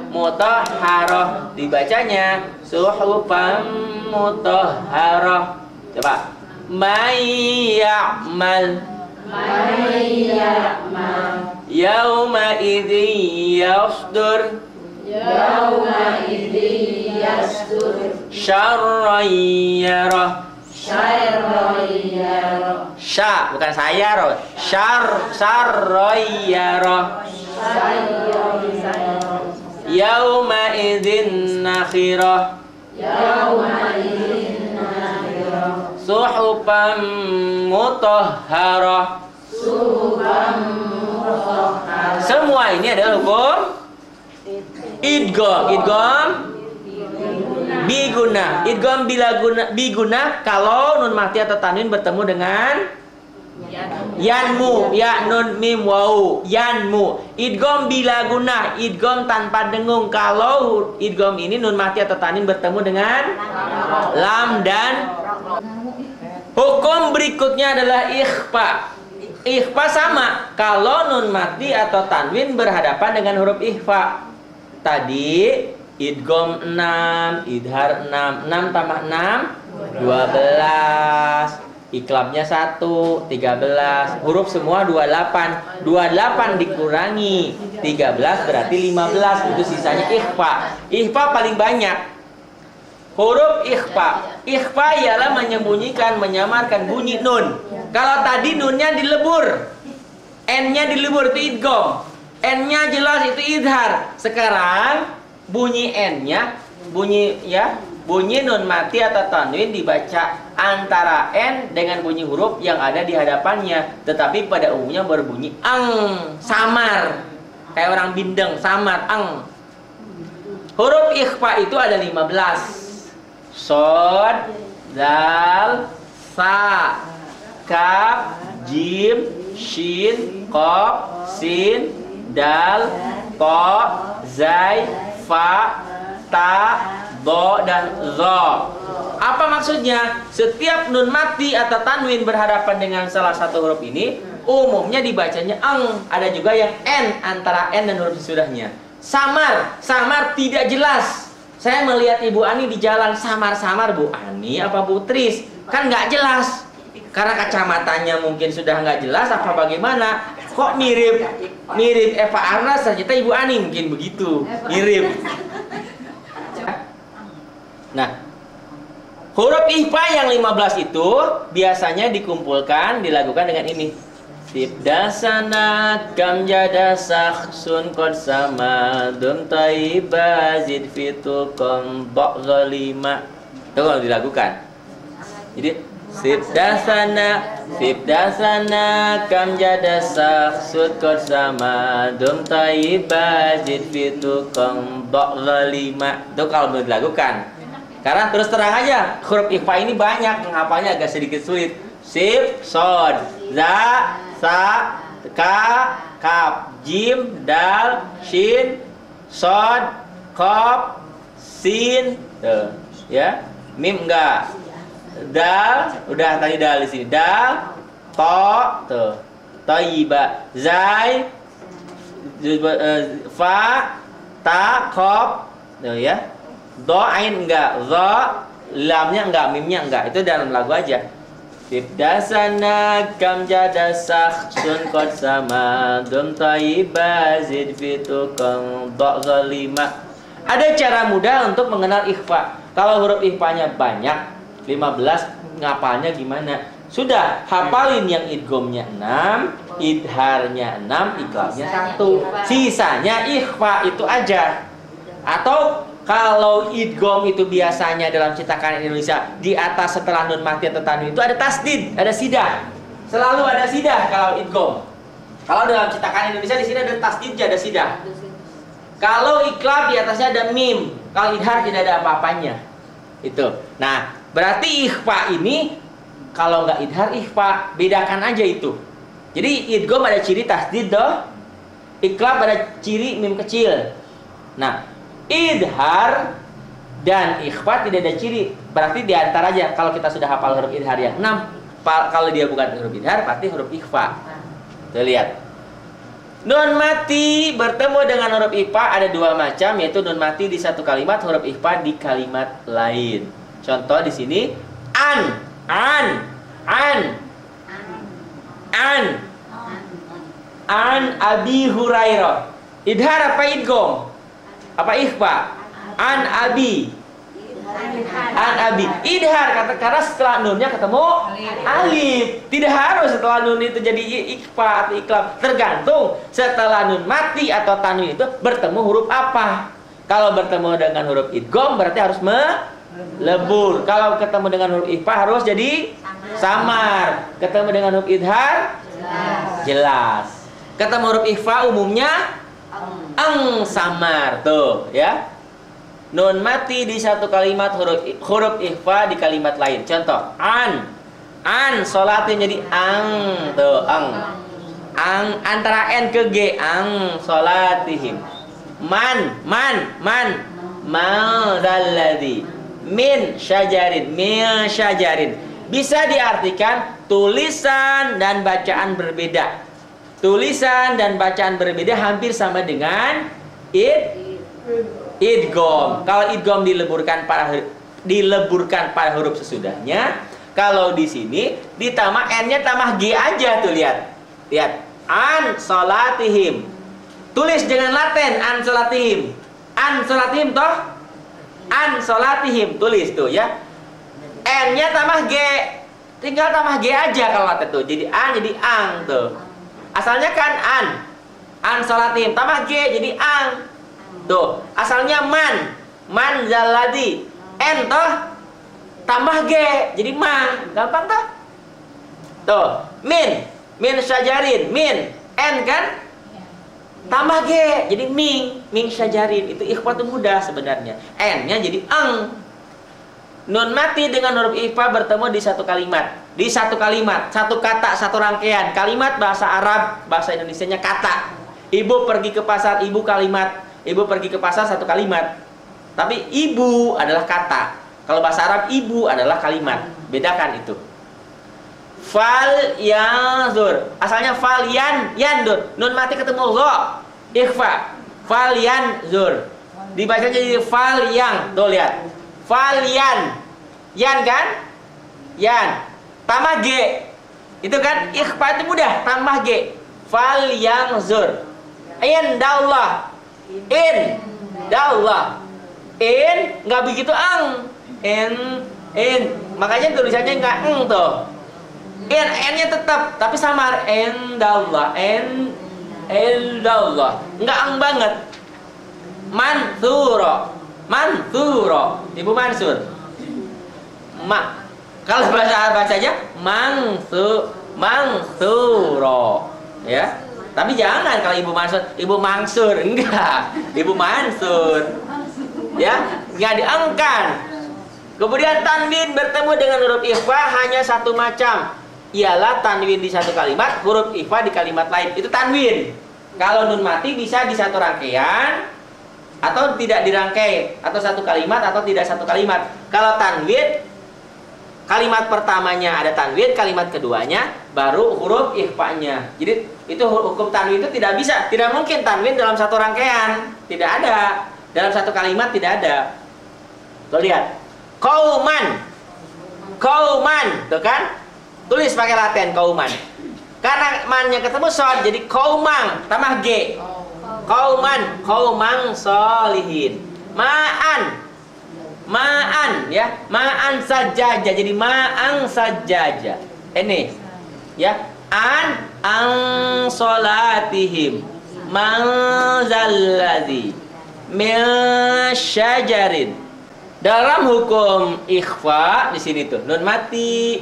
mutahharoh, dibacanya suhupan mutahharoh. Coba. May ya'mal yauma idzi yasdur syarran yarah. Sya bukan saya roh. Syarran yarah. Yauma idzin nakhirah. Suhufan mutahharah. Semua ini adalah hukum idgham biguna. Idgham biguna kalau nun mati atau tanwin bertemu dengan yanmu, ya nun mim wau, yanmu. Idgham bila guna, idgham tanpa dengung kalau idgham ini nun mati atau tanwin bertemu dengan lam dan. Hukum berikutnya adalah ikhfa. Ikhfa sama kalau nun mati atau tanwin berhadapan dengan huruf ikhfa. Tadi idgham 6, idhar 6, 6 tambah 6 12. Iklabnya 1, 13. Huruf semua 28. 28 dikurangi 13 berarti 15. Itu sisanya ikhfa. Ikhfa paling banyak. Huruf ikhfa. Ikhfa ialah menyembunyikan, menyamarkan bunyi nun. Kalau tadi nunnya dilebur, n-nya dilebur itu idgham. N-nya jelas itu idhar. Sekarang bunyi n-nya, bunyi nun mati atau tanwin dibaca antara n dengan bunyi huruf yang ada di hadapannya, tetapi pada umumnya berbunyi ang, samar. Kayak orang bindeng, samar, ang. Huruf ikhfa itu ada 15. Shod, dal, sa, kaf, jim, shin, qaf, sin, dal, to, zai, fa, ta, do, dan zo. Apa maksudnya? Setiap nun mati atau tanwin berhadapan dengan salah satu huruf ini umumnya dibacanya ang. Ada juga yang n, antara n dan huruf sesudahnya. Samar tidak jelas. Saya melihat Ibu Ani di jalan, samar-samar Bu Ani apa Bu Tris? Kan nggak jelas. Karena kacamatanya mungkin sudah nggak jelas apa bagaimana. Kok mirip Eva Arnas, ternyata Ibu Ani mungkin begitu. Mirip. Nah, huruf ikhfa yang 15 itu biasanya dikumpulkan, dilakukan dengan ini. Tibdasana kam jada sakhsun qad sama dum taiba zid fitu kom ba'zalima. Itu kalau dilakukan. Jadi Tibdasana kam jada sakhsun qad sama dum taiba zid fitu kom ba'zalima. Itu kalau dilakukan. Karena terus terang aja huruf ikhfa ini banyak, menghafalnya agak sedikit sulit. Sif, sod, za, sa, ka, kaf, jim, dal, shin, sod, qaf, sin, tuh, ya. Mim enggak. Dal, udah tadi dal di sini. Dal, to, tuh. Thayyiba, zai, fa, ta, qaf, tuh ya. Do, ain enggak, zo, lamnya enggak, mimnya enggak. Itu dalam lagu aja. Ibdasana kam jadasak sun qad sama dum thayyiba zid fitukang do zalima. Ada cara mudah untuk mengenal ikhfa. Kalau huruf ikhfanya banyak, 15, ngapalnya gimana? Sudah, hafalin yang idghamnya 6, idharnya 6, iqlabnya 1. Sisanya ikhfa itu aja. Atau kalau idgham itu biasanya dalam cetakan Indonesia di atas setelah nun mati atau tanwin itu ada tasdid, ada sidah. Selalu ada sidah kalau idgham. Kalau dalam cetakan Indonesia di sini ada tasdid, ada sidah. Kalau iqlab di atasnya ada mim. Kalau idhar tidak ada apa-apanya. Itu. Nah, berarti ikhfa ini kalau nggak idhar ikhfa, bedakan aja itu. Jadi idgham ada ciri tasdid doh. Iqlab ada ciri mim kecil. Nah, idhar dan ikhfa tidak ada ciri. Berarti diantar aja. Kalau kita sudah hafal huruf idhar yang 6, kalau dia bukan huruf idhar, berarti huruf ikhfa. Tuh lihat. Nun mati bertemu dengan huruf ikhfa ada 2 macam, yaitu nun mati di satu kalimat, huruf ikhfa di kalimat lain. Contoh di sini an Abi Hurairah. Idhar apa idgham? Apa ikhfa? An abi. Idhar karena setelah nunnya ketemu alif. Tidak harus setelah nun itu jadi ikhfa atau iqlab. Tergantung setelah nun mati atau tanwin itu bertemu huruf apa. Kalau bertemu dengan huruf idgham berarti harus melebur. Kalau ketemu dengan huruf ikhfa harus jadi samar. Ketemu dengan huruf idhar jelas. Ketemu huruf ikhfa umumnya samar tuh ya. Nun mati di satu kalimat, huruf ikhfa di kalimat lain. Contoh an sholatnya jadi tuh antara n ke g sholatihim. Man dalladhi min syajarin bisa diartikan tulisan dan bacaan berbeda. Tulisan dan bacaan berbeda hampir sama dengan idgham. Kalau idgham dileburkan pada huruf sesudahnya. Kalau di sini ditambah n-nya tambah g aja tuh lihat. Lihat. An salatihim. Tulis dengan laten an salatihim. An salatihim toh? An salatihim tulis tuh ya. N-nya tambah g. Tinggal tambah g aja kalau laten tuh. Jadi an jadi ang tuh. Asalnya kan an salatihim tambah g jadi ang. Tuh, asalnya man zalladhi. N toh tambah g jadi mang. Gampang toh? Tuh, min syajarin, min n kan tambah g jadi ming syajarin. Itu ikhfa tuh mudah sebenarnya. N-nya jadi ang. Nun mati dengan huruf ikhfa bertemu di satu kalimat. Di satu kalimat, satu kata, satu rangkaian. Kalimat bahasa Arab, bahasa Indonesianya kata. Ibu pergi ke pasar, ibu kalimat. Ibu pergi ke pasar satu kalimat. Tapi ibu adalah kata. Kalau bahasa Arab ibu adalah kalimat. Bedakan itu. Fal yanzur. Asalnya fal yandur. Nun mati ketemu gha. Ikhfa. Fal yanzur. Dibacanya jadi fal yang. Tuh lihat. Fal yan kan? Yan. Tambah g. Itu kan ikhfa itu mudah. Tambah g. Fal yanzur. Indallah. Indallah. Nggak begitu ang. Makanya tulisannya nggak tuh. N-nya tetap tapi samar. Indallah. Indallah. Nggak ang banget. Mansuro. Ibu Mansur. Kalau bacanya Mansuro. Ya. Tapi jangan kalau Ibu Mansur enggak. Ibu Mansur. Ya, enggak diangkan. Kemudian tanwin bertemu dengan huruf ikhfa hanya satu macam, ialah tanwin di satu kalimat, huruf ikhfa di kalimat lain. Itu tanwin. Kalau nun mati bisa di satu rangkaian atau tidak dirangkai, atau satu kalimat atau tidak satu kalimat. Kalau tanwin, kalimat pertamanya ada tanwin, kalimat keduanya baru huruf ikhfa-nya. Jadi itu hukum tanwin itu tidak bisa, tidak mungkin tanwin dalam satu rangkaian, tidak ada. Dalam satu kalimat tidak ada. Tuh lihat, kauman, tuh kan? Tulis pakai laten kauman. Karena mannya ketemu shod, jadi kaumang tambah g. Kaumang solihin. Ma'an ya, ma'an sajaja, jadi ma'ang sajaja. Ini ya, an solatihim manzalladzi min syajarin. Dalam hukum ikhfa di sini tuh nun mati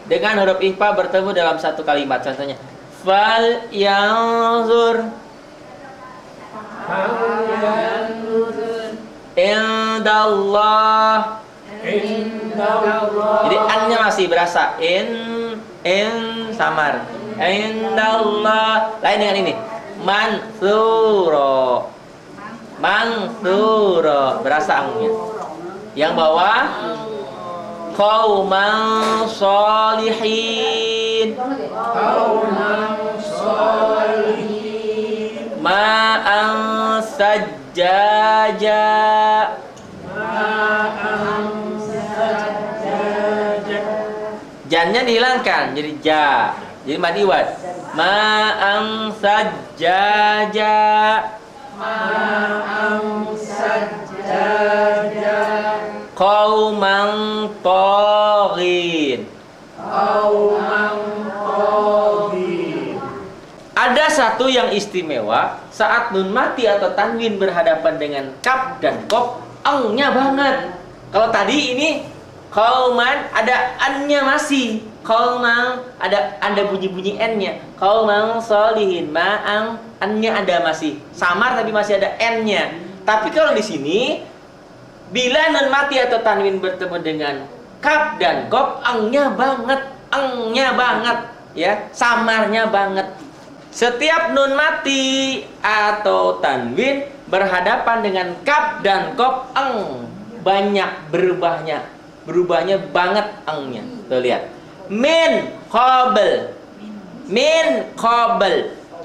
dengan huruf ikhfa bertemu dalam satu kalimat. Contohnya fal yanzur indallah. Jadi an-nya masih berasa in samar. Indallah. Lain dengan ini. Mansuro. Berasa ang-nya. Yang bawah qauman sholihin. Ma'an sajjaja. Jannya dihilangkan jadi ja. Jadi mad iwad. Ma'an sajjaja. Qauman taghin. Ada satu yang istimewa saat nun mati atau tanwin berhadapan dengan kaf dan qaf, ang-nya banget. Kalau tadi ini qauman ada an-nya masih, qauman ada bunyi-bunyi n-nya. Qauman sholihin, ma'ang an-nya ada masih. Samar tapi masih ada n-nya. Tapi kalau di sini bila nun mati atau tanwin bertemu dengan kaf dan qaf, ang-nya banget ya, samarnya banget. Setiap nun mati atau tanwin berhadapan dengan kaf dan qaf, ang banyak berubahnya banget ang-nya. Tuh lihat. Min qabl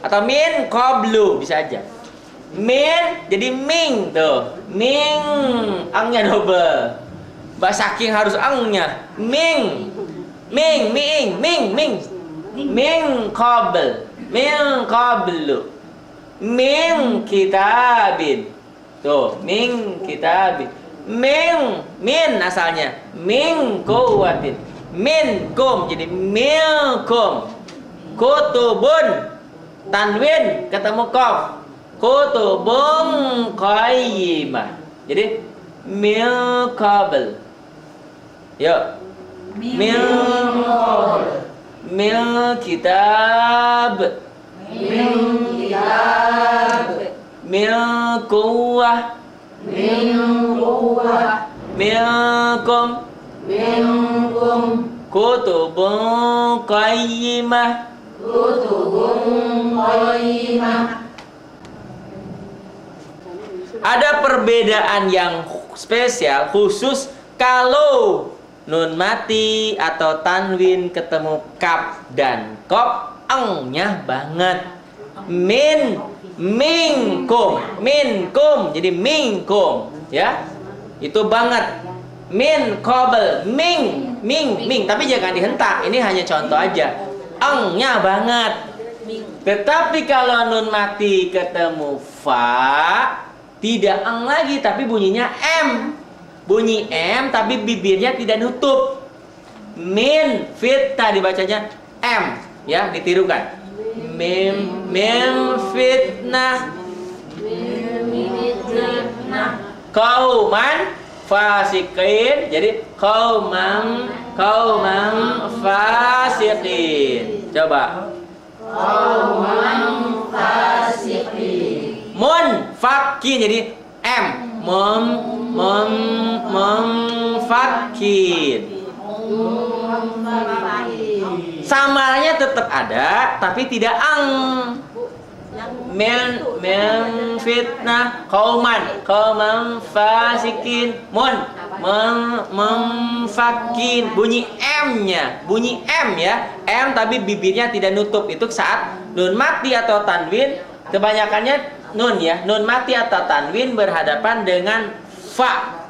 atau min qablu bisa aja. Min jadi ming tuh. Ming ang-nya double. Bahasa saking harus ang-nya. Ming qabl. Min qablu. Min kitabin. Tuh, min kitabin. Min asalnya. Min quwwatin. Minkum jadi milkum. Kutubun. Tanwin ketemu qaf. Kutubun qayyimah. Jadi min qabl. Yuk. Min kitab. Min quwwah. Minkum. Kutubun qayyimah. Ada perbedaan yang spesial khusus kalau nun mati atau tanwin ketemu kaf dan qaf, ang-nya banget. Minkum jadi minkum ya, itu banget. Min qabl ming tapi jangan dihentak, ini hanya contoh aja. Ang-nya banget. Tetapi kalau nun mati ketemu fa, tidak ang lagi tapi bunyinya m. Bunyi m tapi bibirnya tidak nutup. Min fitnah dibacanya m ya, ditirukan. Mim fitnah. Kauman fasikin, jadi kauman fasikin. Coba. Kauman fasikin. Munfakin jadi m. Munfakin. Mungfakin. Samarnya tetap ada, tapi tidak ang. Men fitnah kauman fasikin memfakin. Bunyi M-nya, bunyi M ya, M tapi bibirnya tidak nutup. Itu saat nun mati atau tanwin, kebanyakannya nun ya, nun mati atau tanwin berhadapan dengan fa.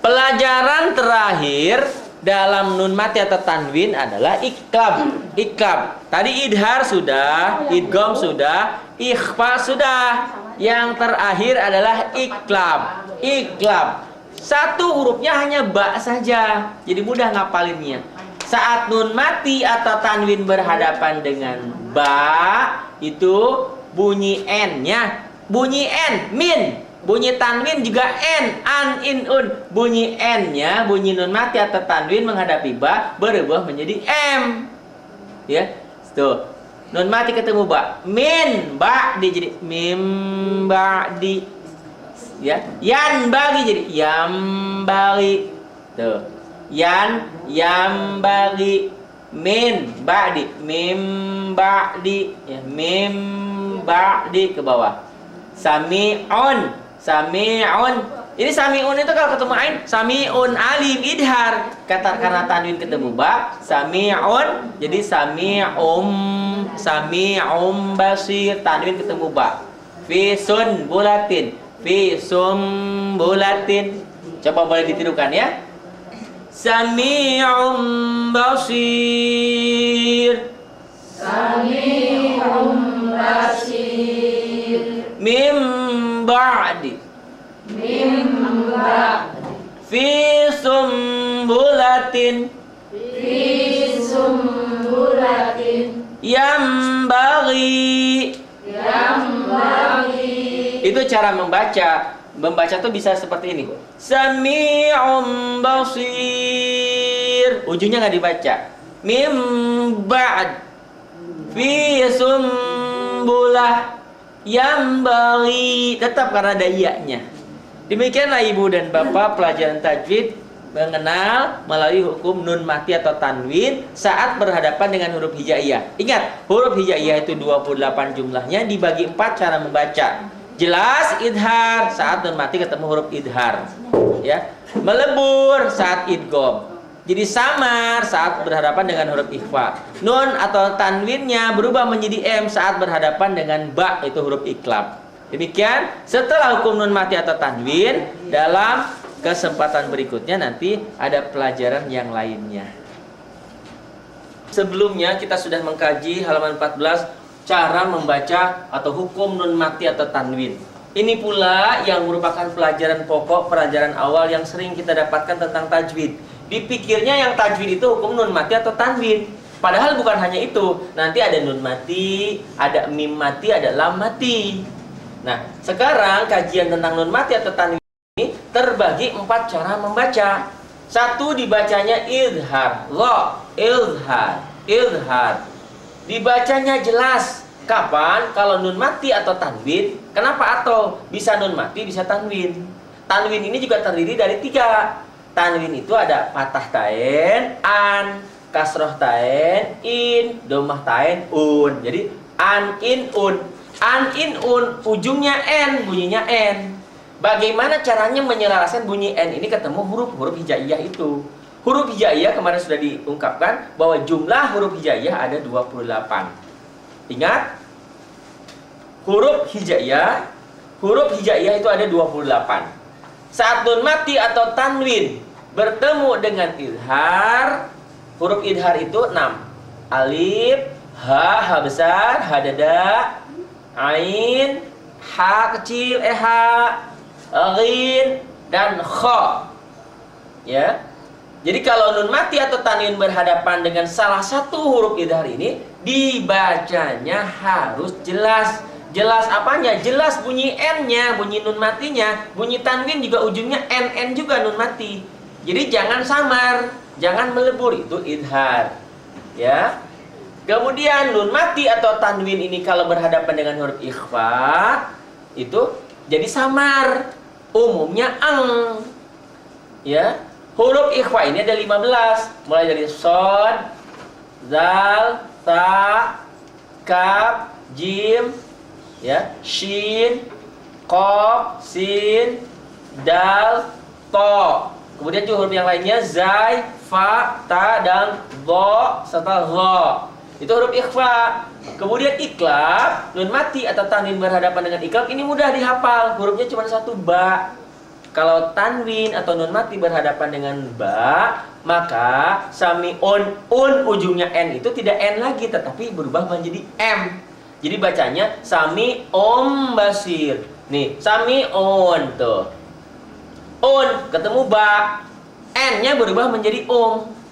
Pelajaran terakhir dalam nun mati atau tanwin adalah iklab. Iklab. Tadi idhar sudah, idgham sudah, ikhfa sudah. Yang terakhir adalah iklab. Iklab. Satu hurufnya hanya ba saja. Jadi mudah ngapalinnya. Saat nun mati atau tanwin berhadapan dengan ba, itu bunyi n-nya. Bunyi n, min. Bunyi tanwin juga n, an, in, un. Bunyi n-nya, bunyi nun mati atau tanwin menghadapi ba berubah menjadi m. Ya, tuh. Nun mati ketemu ba, min, ba di jadi mim, ba di. Ya, yan bagi jadi yam bagi. Tuh. Yam bagi. Min, ba di, mim, ba di. Ya, mim, ba di ke bawah. Sami'un. Sami'un. Ini sami'un itu kalau ketemu ain, sami'un alif idhar. Karena tanwin ketemu ba, sami'un jadi sami'um basir. Tanwin ketemu ba. Fi sunbulatin. Fi sumbulatin. Coba boleh ditirukan ya. Sami'um basir. Sami'um basir. Mim ba'di. Fi sumbulatin. Yambaghi. Itu cara membaca. Membaca tuh bisa seperti ini. Sami'um basir. Ujungnya nggak dibaca. Mim ba'd. Fi sumbulah. Yambaghi. Tetap karena ada iya-nya. Demikianlah ibu dan bapak pelajaran tajwid mengenal melalui hukum nun mati atau tanwin saat berhadapan dengan huruf hijaiyah. Ingat, huruf hijaiyah itu 28 jumlahnya, dibagi 4 cara membaca. Jelas idhar saat nun mati ketemu huruf idhar. Ya. Melebur saat idgham. Jadi samar saat berhadapan dengan huruf ikhfa. Nun atau tanwinnya berubah menjadi m saat berhadapan dengan ba, itu huruf iklab. Demikian, setelah hukum nun mati atau tanwin, dalam kesempatan berikutnya nanti ada pelajaran yang lainnya. Sebelumnya kita sudah mengkaji halaman 14 cara membaca atau hukum nun mati atau tanwin. Ini pula yang merupakan pelajaran pokok, pelajaran awal yang sering kita dapatkan tentang tajwid. Dipikirnya yang tajwid itu hukum nun mati atau tanwin. Padahal bukan hanya itu. Nanti ada nun mati, ada mim mati, ada lam mati. Nah, sekarang kajian tentang nun mati atau tanwin ini terbagi 4 cara membaca. Satu, dibacanya idhar, idhar. Dibacanya jelas. Kapan? Kalau nun mati atau tanwin. Kenapa atau? Bisa nun mati, bisa tanwin. Tanwin ini juga terdiri dari 3. Tanwin itu ada patah tain, an, kasroh tain, in, domah tain, un. Jadi an, in, un. An, in, un, ujungnya n, bunyinya n. Bagaimana caranya menyelaraskan bunyi n ini ketemu huruf-huruf hijaiyah itu? Huruf hijaiyah kemarin sudah diungkapkan bahwa jumlah huruf hijaiyah ada 28. Ingat, huruf hijaiyah itu ada 28. Saat nun mati atau tanwin bertemu dengan idhar, huruf idhar itu 6. Alif, ha besar, ha dada, ain, ha kecil, ha, ghin, dan kha. Ya. Jadi kalau nun mati atau tanwin berhadapan dengan salah satu huruf idhar ini, dibacanya harus jelas. Jelas apanya? Jelas bunyi n-nya, bunyi nun matinya. Bunyi tanwin juga ujungnya n juga nun mati. Jadi jangan samar, jangan melebur, itu idhar. Ya. Kemudian nun mati atau tanwin ini kalau berhadapan dengan huruf ikhfa itu jadi samar. Umumnya ang. Ya. Huruf ikhfa ini ada 15, mulai dari shad, zal, ta, kaf, jim, ya, shin, qaf, sin, dal, to. Kemudian juga huruf yang lainnya zai, fa, ta, dan dha serta dha. Itu huruf ikhfa. Kemudian iklab, nun mati atau tanwin berhadapan dengan iklab ini mudah dihafal. Hurufnya cuma satu, ba. Kalau tanwin atau nun mati berhadapan dengan ba, maka sami'un, ujungnya n itu tidak n lagi tetapi berubah menjadi m. Jadi bacanya sami'um basir. Nih, sami'un tuh. Un ketemu ba, n-nya berubah menjadi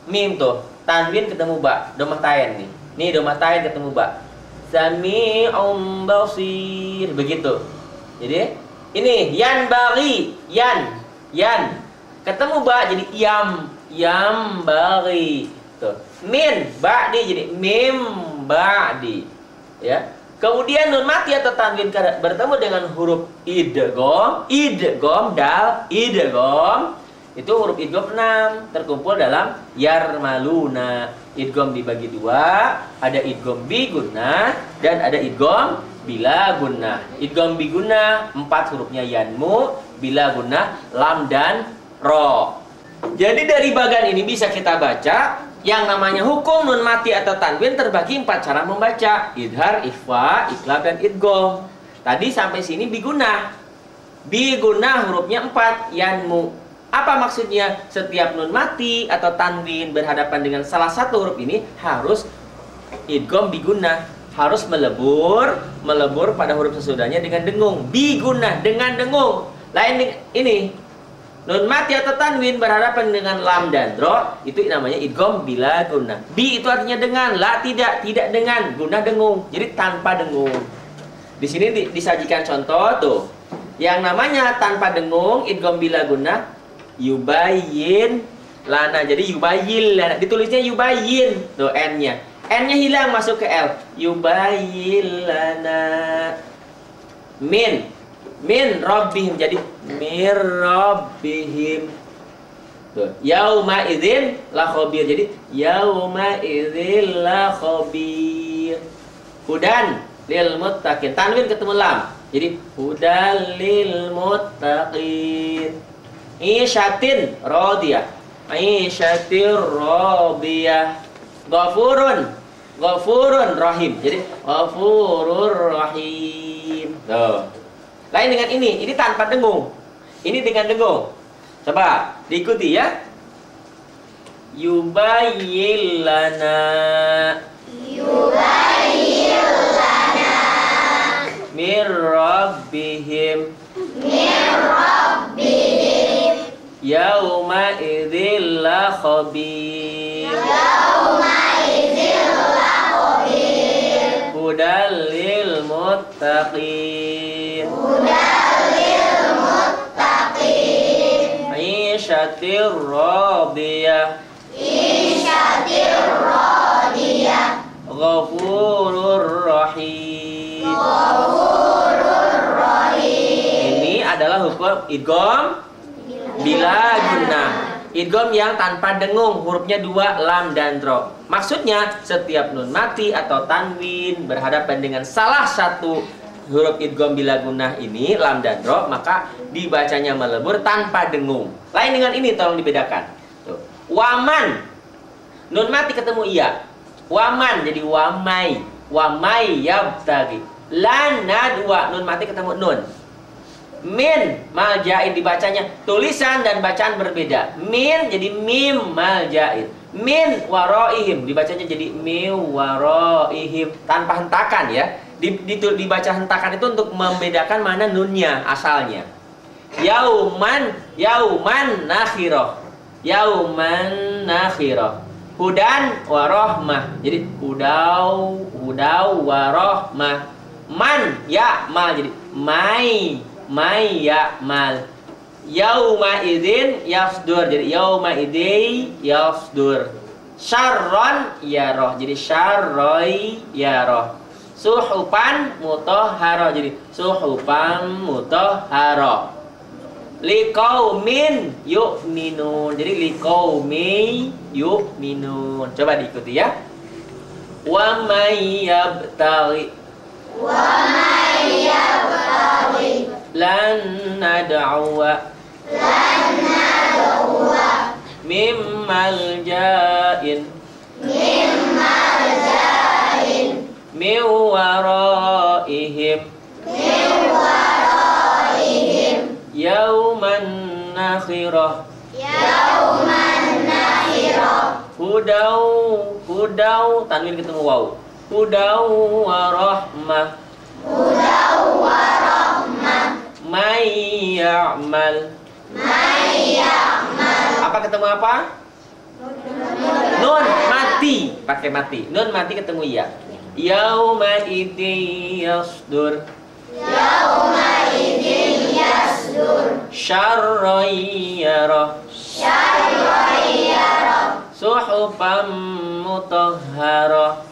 mim tuh. Tanwin ketemu ba, domah tain nih. Nih domah tain ketemu ba. Sami'um basir, begitu. Jadi ini yan bagi, yan ketemu ba jadi yam bagi tuh. Min ba'di jadi mim ba'di, ya. Kemudian nun mati atau tanwin bertemu dengan huruf idgham, dal, idgham. Itu huruf idgham 6 terkumpul dalam yarmaluna. Idgham dibagi 2, ada idgham bi gunnah dan ada idgham bila gunnah. Idgham bi gunnah 4 hurufnya yanmu, bila gunnah lam dan ro. Jadi dari bagan ini bisa kita baca yang namanya hukum nun mati atau tanwin terbagi 4 cara membaca: idhar, ikhfa, iklab, dan idgham. Tadi sampai sini bigunnah. Bigunnah hurufnya 4, yanmu. Apa maksudnya? Setiap nun mati atau tanwin berhadapan dengan salah satu huruf ini harus idgham bigunnah, harus melebur pada huruf sesudahnya dengan dengung. Bigunnah dengan dengung. Lain ini nun mati atau tanwin berhadapan dengan lam dan ro, itu namanya idgham bila gunnah. Bi itu artinya dengan, la tidak dengan, gunnah dengung. Jadi tanpa dengung. Di sini disajikan contoh tuh. Yang namanya tanpa dengung, idgham bila gunnah, yubayyin lana. Jadi yubayyin lana, ditulisnya yubayyin tuh n-nya. N-nya hilang masuk ke L. Yubayyin lana. Min rabbihim jadi mir rabbihim. Tuh, yauma idzin la khabir jadi yauma idzin la khabir. Hudan lil muttaqin. Tanwin ketemu lam. Jadi hudan lil muttaqin. Isyatin radiyah. Isyatir radiyah. Ghafurun rahim. Jadi ghafurur rahim. Tuh. Lain dengan ini tanpa dengung. Ini dengan dengung. Coba diikuti ya. Yubayyin lana. Mir rabbihim. Yauma idzil la khabir. Hudal lil muttaqin. Isyatir radiyah. Ghafurur rahim. Ini adalah hukum idgham bila gunnah. Idgham yang tanpa dengung, hurufnya 2, lam dan ro. Maksudnya setiap nun mati atau tanwin berhadapan dengan salah satu huruf idgham bila gunnah ini, lam dan ro, maka dibacanya melebur tanpa dengung. Lain dengan ini, tolong dibedakan. Tuh. Waman, nun mati ketemu iya. Waman jadi wamai yabtagi. Lana 2, nun mati ketemu nun. Min maljain dibacanya tulisan dan bacaan berbeda. Min jadi mim maljain. Min waroihim dibacanya jadi mim waroihim tanpa hentakan ya. Dibaca hentakan itu untuk membedakan mana nunnya asalnya. Yauman nakhiroh. Yauman nakhiroh. Hudan warohmah. Jadi hudau warohmah. Man ya mal jadi mai ya'mal. Yauma idzin yafdur jadi yauma idzi yafdur. Syarron yaroh jadi syarroi yaroh. Suhupan mutahharah jadi suhupan mutahharah. Liqaumin yu'minun. Jadi liqaumi yu'minun. Coba diikuti ya. Wa may yabtaghi lan nad'uwa mimmal ja'in min waraihim yauman nakhirah hudau tanwin ketemu waw hudau warahmah may ya'mal apa ketemu apa? Nun mati, pakai mati. Nun mati ketemu ya. Yauma idin yasdur syarrayara suhufan mutahhara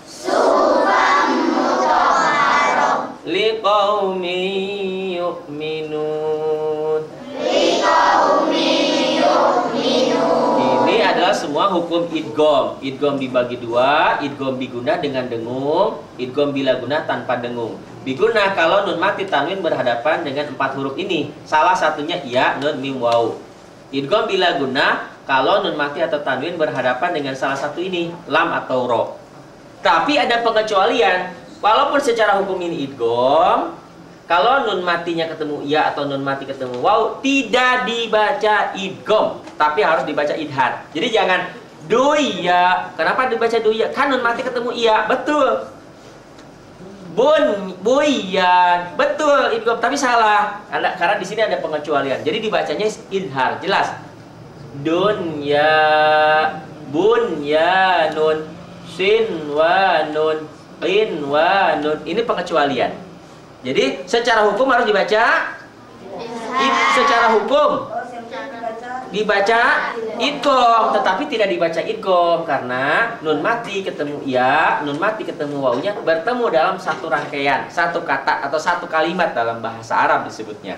liqaumin yu'minun. Ini adalah semua hukum idgham. Idgham dibagi dua, idgham bigunah dengan dengung, idgham bila gunah tanpa dengung. Bigunah kalau nun mati tanwin berhadapan dengan 4 huruf ini. Salah satunya ya, nun, mim, waw. Idgham bila gunah kalau nun mati atau tanwin berhadapan dengan salah satu ini, lam atau ro. Tapi ada pengecualian. Walaupun secara hukum ini idgham, kalau nun matinya ketemu ya atau nun mati ketemu waw, tidak dibaca idgham, tapi harus dibaca idhar. Jadi jangan duya. Kenapa dibaca duya? Kan nun mati ketemu iya, betul. Buyan, betul idgham, tapi salah. Karena di sini ada pengecualian. Jadi dibacanya idhar, jelas. Dunya, bunyanun, sinwanun, qinwanun. Ini pengecualian. Jadi secara hukum harus dibaca secara hukum dibaca idgham, tetapi tidak dibaca idgham karena nun mati ketemu ya, nun mati ketemu wawunya bertemu dalam satu rangkaian, satu kata atau satu kalimat dalam bahasa Arab disebutnya.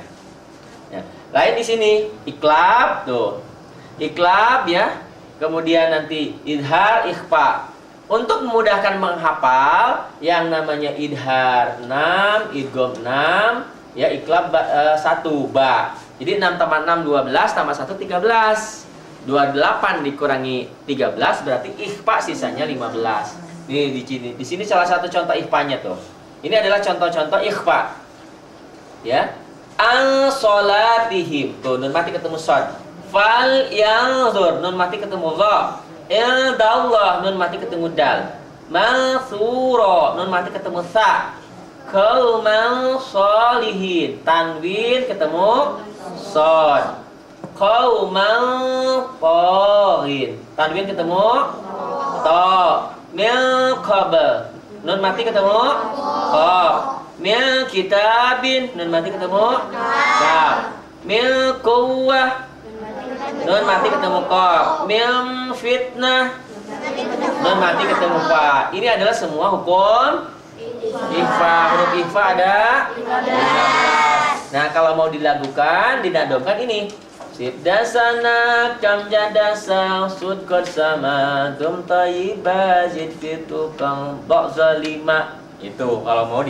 Ya. Lain di sini iqlab tuh. Iqlab ya. Kemudian nanti idhar, ikhfa. Untuk memudahkan menghafal yang namanya idhar 6, idgham 6, ya iqlab 1 ba. Jadi 6 tambah 6 12 tambah 1 13. 28 dikurangi 13 berarti ikhfa sisanya 15. Nih di sini salah satu contoh ikhfanya tuh. Ini adalah contoh-contoh ikhfa. Ya. An salatihim. Tuh nun mati ketemu shad. Fal yanzur nun mati ketemu dha. Indallah nun mati ketemu dal. Mansura nun mati ketemu sa. Qauman sholihin tanwin ketemu shad. Qauman taghin tanwin ketemu ta. Min qabl nun mati ketemu qaf. Min kitabin nun mati ketemu kaf. Min quwwah nun mati ketemu qaf. Min fitnah nun mati ketemu fa. Ini adalah semua hukum ikhfa. Huruf ikhfa ada 15. Nah, kalau mau dilakukan, dinadomkan ini. Sibdasana kam jadasa sudkot sama tum tayyiba zid fitu kang zalima. Itu kalau mau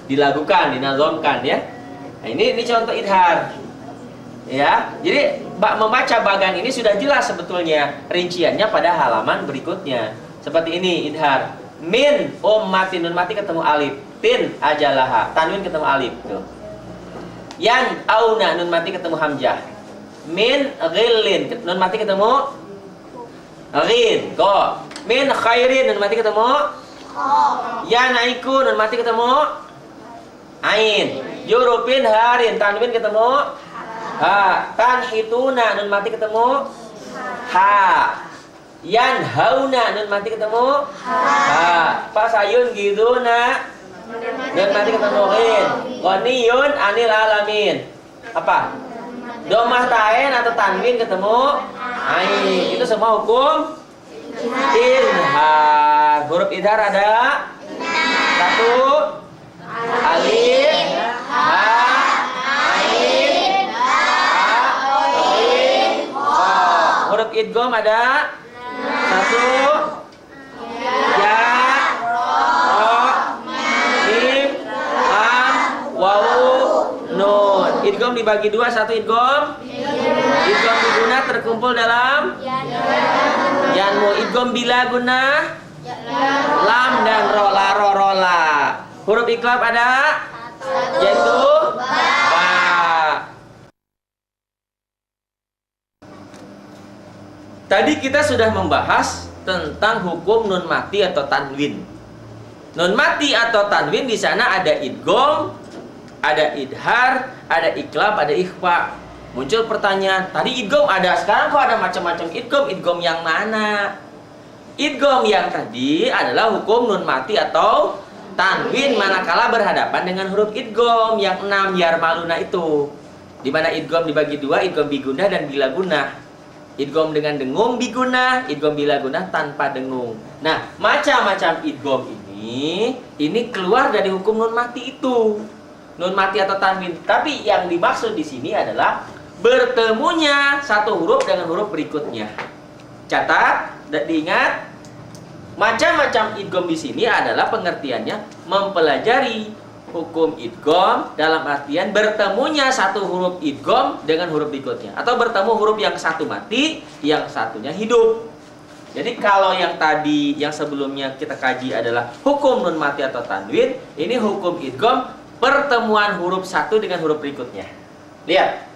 dilakukan, dinazomkan ya. Nah, ini contoh idhar. Ya, jadi membaca bagan ini sudah jelas sebetulnya rinciannya pada halaman berikutnya. Seperti ini idhar. Min mati nun mati ketemu alif. Tin ajalaha tanwin ketemu alif tuh. Yan auna nun mati ketemu hamzah. Min ghillin nun mati ketemu ghin go. Min khairin nun mati ketemu ya naiku nun mati ketemu ain. Jurupin harin tanwin ketemu ha. Tanhituna nun mati ketemu ha. Yan hauna nun mati ketemu ha. Pasayun giduna nun mati ketemu ghin. Ghaniyun anil alamin. Apa? Domah tain atau tanwin ketemu ain. Itu semua hukum idhar. Huruf idhar ada 1 alif, ha, ain, ha, Huruf idgham ada 1 ya, ro, mim, lam, wawu, nun. Idgham dibagi 2, 1 idgham. Idgham biguna terkumpul dalam yanmu. Idgham bila guna lam dan rola, rola. Huruf iqlab ada yaitu ba. Tadi kita sudah membahas tentang hukum nun mati atau tanwin. Nun mati atau tanwin di sana ada idgham, ada idhar, ada iqlab, ada ikhfa. Muncul pertanyaan, tadi idgham ada, sekarang kok ada macam-macam idgham? Idgham yang mana? Idgham yang tadi adalah hukum nun mati atau tanwin manakala berhadapan dengan huruf idgham yang 6 yarmaluna itu. Di mana idgham dibagi 2, idgham biguna dan bila guna. Idgham dengan dengung biguna, idgham bila guna tanpa dengung. Nah, macam-macam idgham ini keluar dari hukum nun mati itu. Nun mati atau tanwin. Tapi yang dimaksud di sini adalah bertemunya satu huruf dengan huruf berikutnya. Catat dan diingat, macam-macam idgham di sini adalah pengertiannya mempelajari hukum idgham dalam artian bertemunya satu huruf idgham dengan huruf berikutnya, atau bertemu huruf yang satu mati, yang satunya hidup. Jadi kalau yang tadi, yang sebelumnya kita kaji adalah hukum nun mati atau tanwin, ini hukum idgham pertemuan huruf satu dengan huruf berikutnya. Lihat,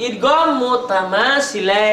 idgham mutamatsilain.